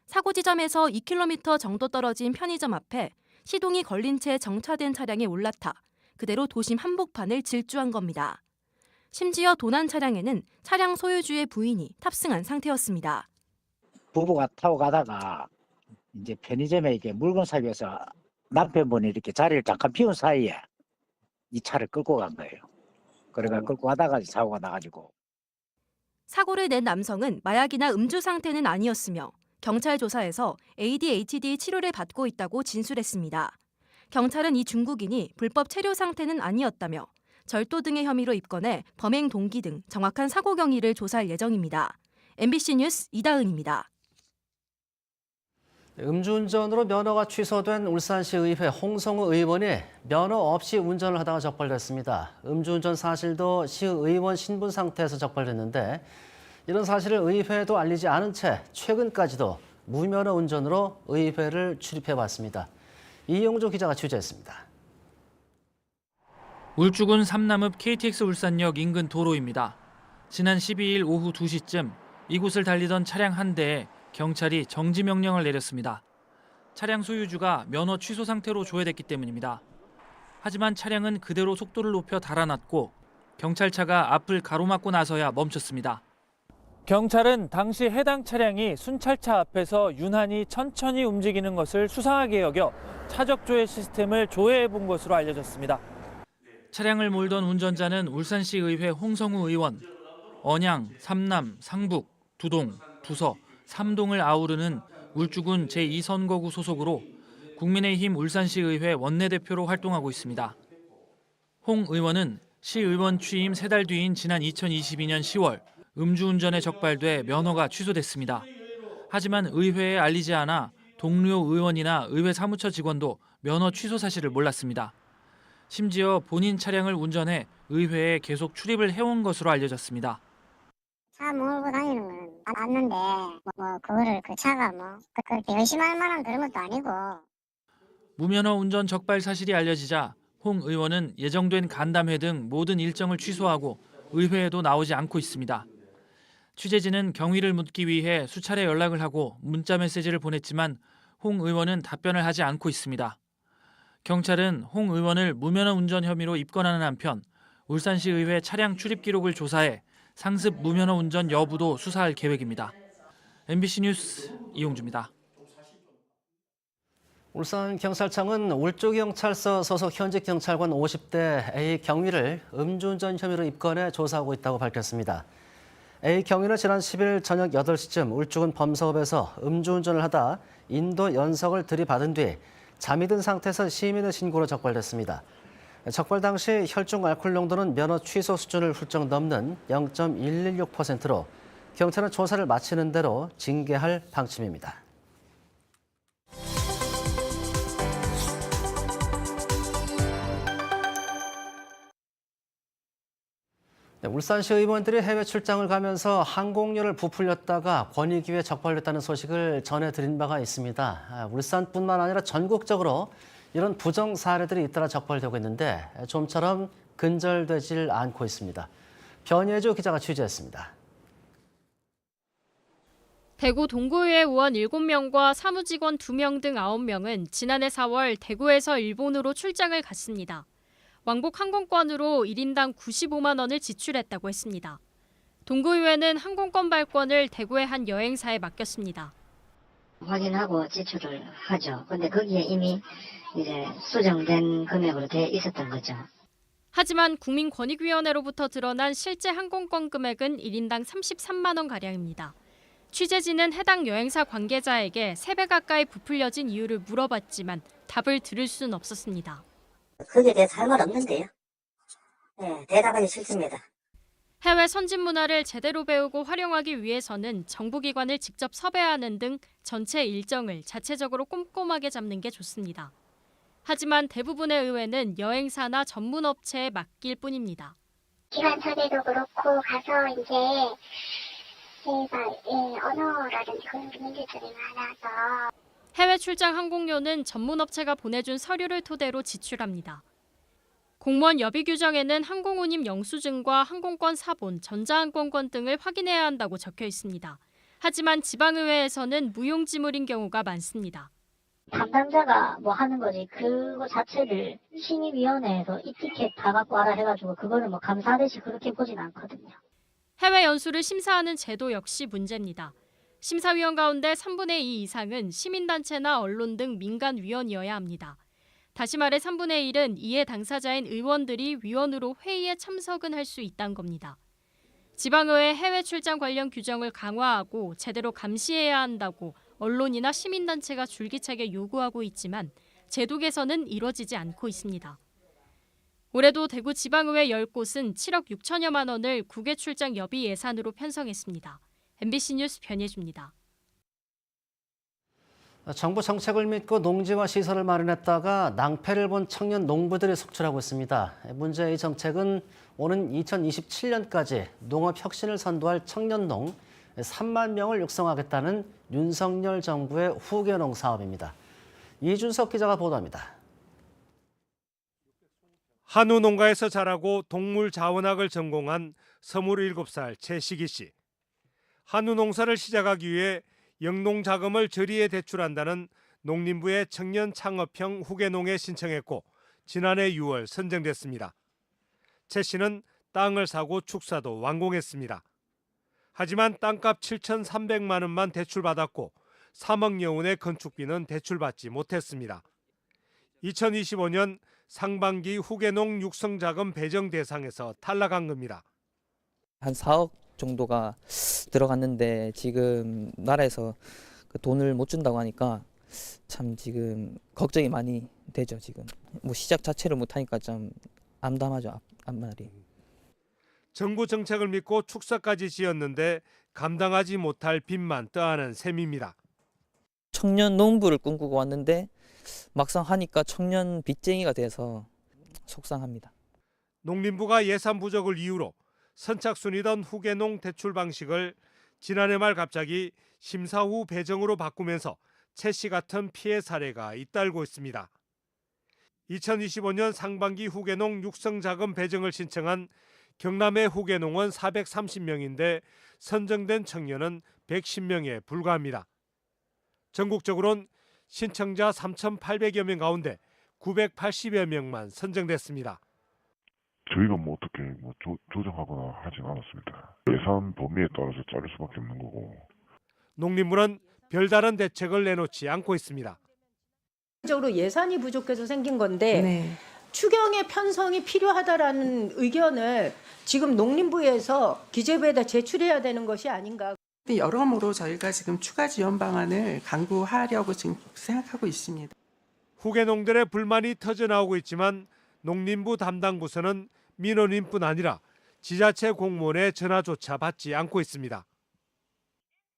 사고 지점에서 2km 정도 떨어진 편의점 앞에 시동이 걸린 채 정차된 차량에 올라타 그대로 도심 한복판을 질주한 겁니다. 심지어 도난 차량에는 차량 소유주의 부인이 탑승한 상태였습니다. 부부가 타고 가다가 이제 편의점에 이렇게 물건 사기 위해서 남편분이 이렇게 자리를 잠깐 비운 사이에 이 차를 끌고 간 거예요. 그러니까 끌고 가다가 사고가 나가지고. 사고를 낸 남성은 마약이나 음주 상태는 아니었으며 경찰 조사에서 ADHD 치료를 받고 있다고 진술했습니다. 경찰은 이 중국인이 불법 체류 상태는 아니었다며 절도 등의 혐의로 입건해 범행 동기 등 정확한 사고 경위를 조사할 예정입니다. MBC 뉴스 이다은입니다. 음주운전으로 면허가 취소된 울산시 의회 홍성우 의원이 면허 없이 운전을 하다가 적발됐습니다. 음주운전 사실도 시의원 신분 상태에서 적발됐는데 이런 사실을 의회에도 알리지 않은 채 최근까지도 무면허 운전으로 의회를 출입해왔습니다. 이용조 기자가 취재했습니다. 울주군 삼남읍 KTX 울산역 인근 도로입니다. 지난 12일 오후 2시쯤 이곳을 달리던 차량 한 대에 경찰이 정지 명령을 내렸습니다. 차량 소유주가 면허 취소 상태로 조회됐기 때문입니다. 하지만 차량은 그대로 속도를 높여 달아났고 경찰차가 앞을 가로막고 나서야 멈췄습니다. 경찰은 당시 해당 차량이 순찰차 앞에서 유난히 천천히 움직이는 것을 수상하게 여겨 차적 조회 시스템을 조회해 본 것으로 알려졌습니다. 차량을 몰던 운전자는 울산시 의회 홍성우 의원, 언양, 삼남, 상북, 두동, 두서, 삼동을 아우르는 울주군 제2선거구 소속으로 국민의힘 울산시의회 원내대표로 활동하고 있습니다. 홍 의원은 시의원 취임 3달 뒤인 지난 2022년 10월 음주운전에 적발돼 면허가 취소됐습니다. 하지만 의회에 알리지 않아 동료 의원이나 의회 사무처 직원도 면허 취소 사실을 몰랐습니다. 심지어 본인 차량을 운전해 의회에 계속 출입을 해온 것으로 알려졌습니다. 차 몰고 다니는 건 맞는데 그거를 그 차가 그렇게 열심히 할 만한 그런 것도 아니고. 무면허 운전 적발 사실이 알려지자 홍 의원은 예정된 간담회 등 모든 일정을 취소하고 의회에도 나오지 않고 있습니다. 취재진은 경위를 묻기 위해 수차례 연락을 하고 문자 메시지를 보냈지만 홍 의원은 답변을 하지 않고 있습니다. 경찰은 홍 의원을 무면허 운전 혐의로 입건하는 한편 울산시 의회 차량 출입 기록을 조사해 상습 무면허 운전 여부도 수사할 계획입니다. MBC 뉴스 이용주입니다. 울산경찰청은 울주경찰서 소속 현직 경찰관 50대 A 경위를 음주운전 혐의로 입건해 조사하고 있다고 밝혔습니다. A 경위는 지난 10일 저녁 8시쯤 울주군 범서읍에서 음주운전을 하다 인도 연석을 들이받은 뒤 잠이 든 상태에서 시민의 신고로 적발됐습니다. 적발 당시 혈중 알코올 농도는 면허 취소 수준을 훌쩍 넘는 0.116%로 경찰은 조사를 마치는 대로 징계할 방침입니다. 울산시 의원들이 해외 출장을 가면서 항공료를 부풀렸다가 권익위에 적발됐다는 소식을 전해드린 바가 있습니다. 울산뿐만 아니라 전국적으로 이런 부정 사례들이 잇따라 적발되고 있는데 좀처럼 근절되질 않고 있습니다. 변예주 기자가 취재했습니다. 대구 동구의회 의원 7명과 사무직원 2명 등 9명은 지난해 4월 대구에서 일본으로 출장을 갔습니다. 왕복 항공권으로 1인당 95만 원을 지출했다고 했습니다. 동구의회는 항공권 발권을 대구의 한 여행사에 맡겼습니다. 확인하고 지출을 하죠. 근데 거기에 이미 이제 수정된 금액으로 돼 있었던 거죠. 하지만 국민권익위원회로부터 드러난 실제 항공권 금액은 1인당 33만 원가량입니다. 취재진은 해당 여행사 관계자에게 3배 가까이 부풀려진 이유를 물어봤지만 답을 들을 수는 없었습니다. 거기에 대해서 할 말 없는데요. 네, 대답하기 싫습니다. 해외 선진 문화를 제대로 배우고 활용하기 위해서는 정부기관을 직접 섭외하는 등 전체 일정을 자체적으로 꼼꼼하게 잡는 게 좋습니다. 하지만 대부분의 의회는 여행사나 전문 업체에 맡길 뿐입니다. 기관 섭외도 그렇고 가서 이제 언어라든지 그런 문제점이 많아서 해외 출장 항공료는 전문 업체가 보내준 서류를 토대로 지출합니다. 공무원 여비 규정에는 항공운임 영수증과 항공권 사본, 전자항공권 등을 확인해야 한다고 적혀 있습니다. 하지만 지방의회에서는 무용지물인 경우가 많습니다. 담당자가 뭐 하는 거지 그거 자체를 심의위원회에서 이 티켓 다 갖고 와라 해가지고 그거를 뭐 감사하듯이 그렇게 보진 않거든요. 해외 연수를 심사하는 제도 역시 문제입니다. 심사위원 가운데 3분의 2 이상은 시민단체나 언론 등 민간위원이어야 합니다. 다시 말해 3분의 1은 이해 당사자인 의원들이 위원으로 회의에 참석은 할 수 있다는 겁니다. 지방의회 해외 출장 관련 규정을 강화하고 제대로 감시해야 한다고 언론이나 시민단체가 줄기차게 요구하고 있지만 제도 개선은 이뤄지지 않고 있습니다. 올해도 대구 지방의회 10곳은 7억 6천여만 원을 국외 출장 여비 예산으로 편성했습니다. MBC 뉴스 변예주입니다. 정부 정책을 믿고 농지와 시설을 마련했다가 낭패를 본 청년 농부들이 속출하고 있습니다. 문제의 정책은 오는 2027년까지 농업 혁신을 선도할 청년농 3만 명을 육성하겠다는 윤석열 정부의 후계농 사업입니다. 이준석 기자가 보도합니다. 한우 농가에서 자라고 동물 자원학을 전공한 27살 최식희 씨. 한우 농사를 시작하기 위해 영농 자금을 저리에 대출한다는 농림부의 청년 창업형 후계농에 신청했고 지난해 6월 선정됐습니다. 최 씨는 땅을 사고 축사도 완공했습니다. 하지만 땅값 7,300만 원만 대출받았고 3억여 원의 건축비는 대출받지 못했습니다. 2025년 상반기 후계농 육성자금 배정 대상에서 탈락한 겁니다. 한 4억 정도가 들어갔는데 지금 나라에서 그 돈을 못 준다고 하니까 참 지금 걱정이 많이 되죠. 지금 뭐 시작 자체를 못 하니까 좀 암담하죠. 앞날이. 정부 정책을 믿고 축사까지 지었는데 감당하지 못할 빚만 떠안은 셈입니다. 청년 농부를 꿈꾸고 왔는데 막상 하니까 청년 빚쟁이가 돼서 속상합니다. 농림부가 예산 부족을 이유로 선착순이던 후계농 대출 방식을 지난해 말 갑자기 심사 후 배정으로 바꾸면서 최 씨 같은 피해 사례가 잇따르고 있습니다. 2025년 상반기 후계농 육성자금 배정을 신청한 경남의 후계농은 430명인데 선정된 청년은 110명에 불과합니다. 전국적으로는 신청자 3,800여 명 가운데 980여 명만 선정됐습니다. 저희가 뭐 어떻게 조정하거나 하진 않았습니다. 예산 범위에 따라서 자를 수밖에 없는 거고. 농림부는 별다른 대책을 내놓지 않고 있습니다. 적으로 예산이 부족해서 생긴 건데 추경의 편성이 필요하다라는 의견을 지금 농림부에서 기재부에다 제출해야 되는 것이 아닌가. 여러모로 저희가 지금 추가 지원 방안을 강구하려고 지금 생각하고 있습니다. 후계농들의 불만이 터져나오고 있지만 농림부 담당 부서는 민원인뿐 아니라 지자체 공무원의 전화조차 받지 않고 있습니다.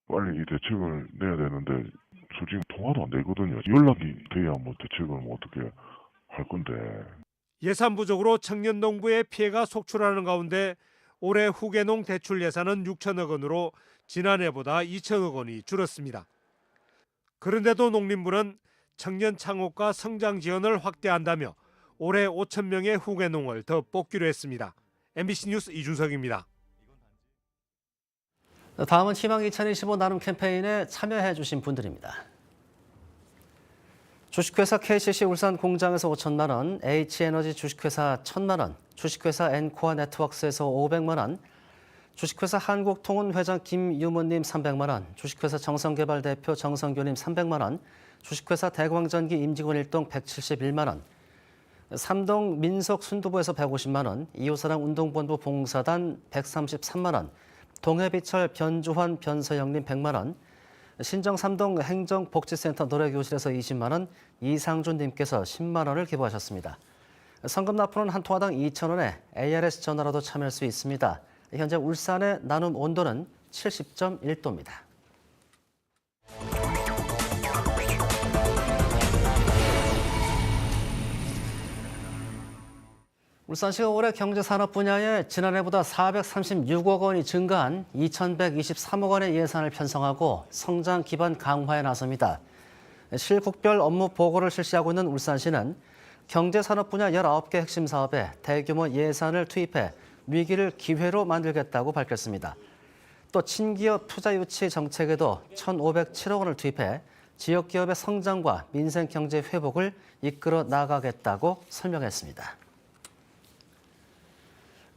빨리 이 대책을 내야 되는데 솔직히 통화도 안 되거든요. 연락이 돼야 뭐 대책을 뭐 어떻게 할 건데. 예산 부족으로 청년 농부의 피해가 속출하는 가운데 올해 후계농 대출 예산은 6천억 원으로 지난해보다 2천억 원이 줄었습니다. 그런데도 농림부는 청년 창업과 성장 지원을 확대한다며 올해 5천 명의 후계농을 더 뽑기로 했습니다. MBC 뉴스 이준석입니다. 다음은 희망 2025 나눔 캠페인에 참여해 주신 분들입니다. 주식회사 KCC 울산 공장에서 5천만 원, H에너지 주식회사 1,000만 원, 주식회사 엔코아 네트워크스에서 500만 원, 주식회사 한국통운 회장 김유모님 300만 원, 주식회사 정성개발 대표 정성교님 300만 원, 주식회사 대광전기 임직원 1동 171만 원, 삼동 민속 순두부에서 150만 원, 이웃사랑 운동본부 봉사단 133만 원, 동해비철 변주환 변서영님 100만 원, 신정 삼동 행정복지센터 노래교실에서 20만 원, 이상준님께서 10만 원을 기부하셨습니다. 성금 납부는 한 통화당 2,000원에 ARS 전화로도 참여할 수 있습니다. 현재 울산의 나눔 온도는 70.1도입니다. 울산시가 올해 경제산업 분야에 지난해보다 436억 원이 증가한 2,123억 원의 예산을 편성하고 성장 기반 강화에 나섭니다. 실국별 업무 보고를 실시하고 있는 울산시는 경제산업 분야 19개 핵심 사업에 대규모 예산을 투입해 위기를 기회로 만들겠다고 밝혔습니다. 또 친기업 투자 유치 정책에도 1,507억 원을 투입해 지역 기업의 성장과 민생 경제 회복을 이끌어 나가겠다고 설명했습니다.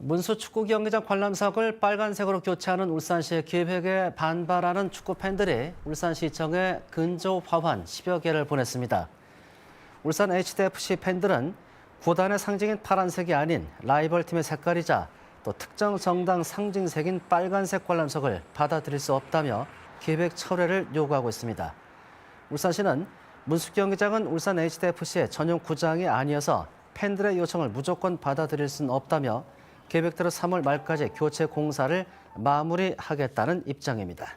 문수 축구 경기장 관람석을 빨간색으로 교체하는 울산시의 계획에 반발하는 축구 팬들이 울산시청에 근조 화환 10여 개를 보냈습니다. 울산 HDFC 팬들은 구단의 상징인 파란색이 아닌 라이벌 팀의 색깔이자 또 특정 정당 상징색인 빨간색 관람석을 받아들일 수 없다며 계획 철회를 요구하고 있습니다. 울산시는 문숙 경기장은 울산 HDFC의 전용 구장이 아니어서 팬들의 요청을 무조건 받아들일 수는 없다며 계획대로 3월 말까지 교체 공사를 마무리하겠다는 입장입니다.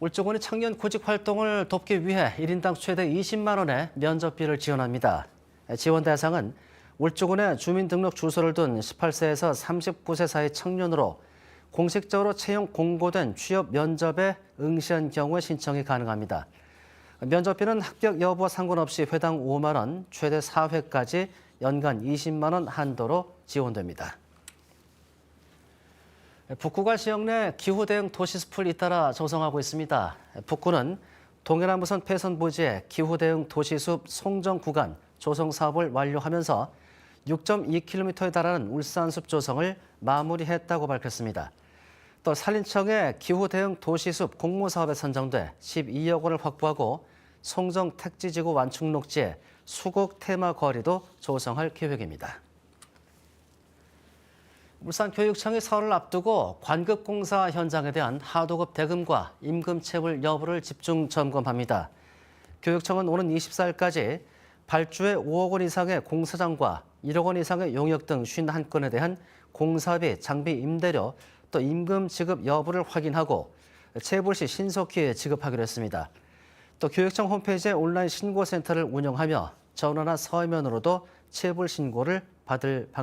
울주군이 청년 구직 활동을 돕기 위해 1인당 최대 20만 원의 면접비를 지원합니다. 지원 대상은 울주군에 주민등록 주소를 둔 18세에서 39세 사이 청년으로 공식적으로 채용 공고된 취업 면접에 응시한 경우에 신청이 가능합니다. 면접비는 합격 여부와 상관없이 회당 5만 원, 최대 4회까지 연간 20만 원 한도로 지원됩니다. 북구가 지역 내 기후 대응 도시 숲을 잇따라 조성하고 있습니다. 북구는 동해남부선 폐선 부지의 기후 대응 도시 숲 송정 구간 조성 사업을 완료하면서 6.2km에 달하는 울산숲 조성을 마무리했다고 밝혔습니다. 또 산림청의 기후 대응 도시숲 공모사업에 선정돼 12억 원을 확보하고 송정 택지지구 완충 녹지에 수국 테마 거리도 조성할 계획입니다. 울산교육청이 설을 앞두고 관급공사 현장에 대한 하도급 대금과 임금 체불 여부를 집중 점검합니다. 교육청은 오는 24일까지 발주에 5억 원 이상의 공사장과 1억 원 이상의 용역 등 51건에 대한 공사비, 장비 임대료, 또 임금 지급 여부를 확인하고 체불 시 신속히 지급하기로 했습니다. 또 교육청 홈페이지에 온라인 신고센터를 운영하며 전화나 서면으로도 체불 신고를 받을 방법입니다.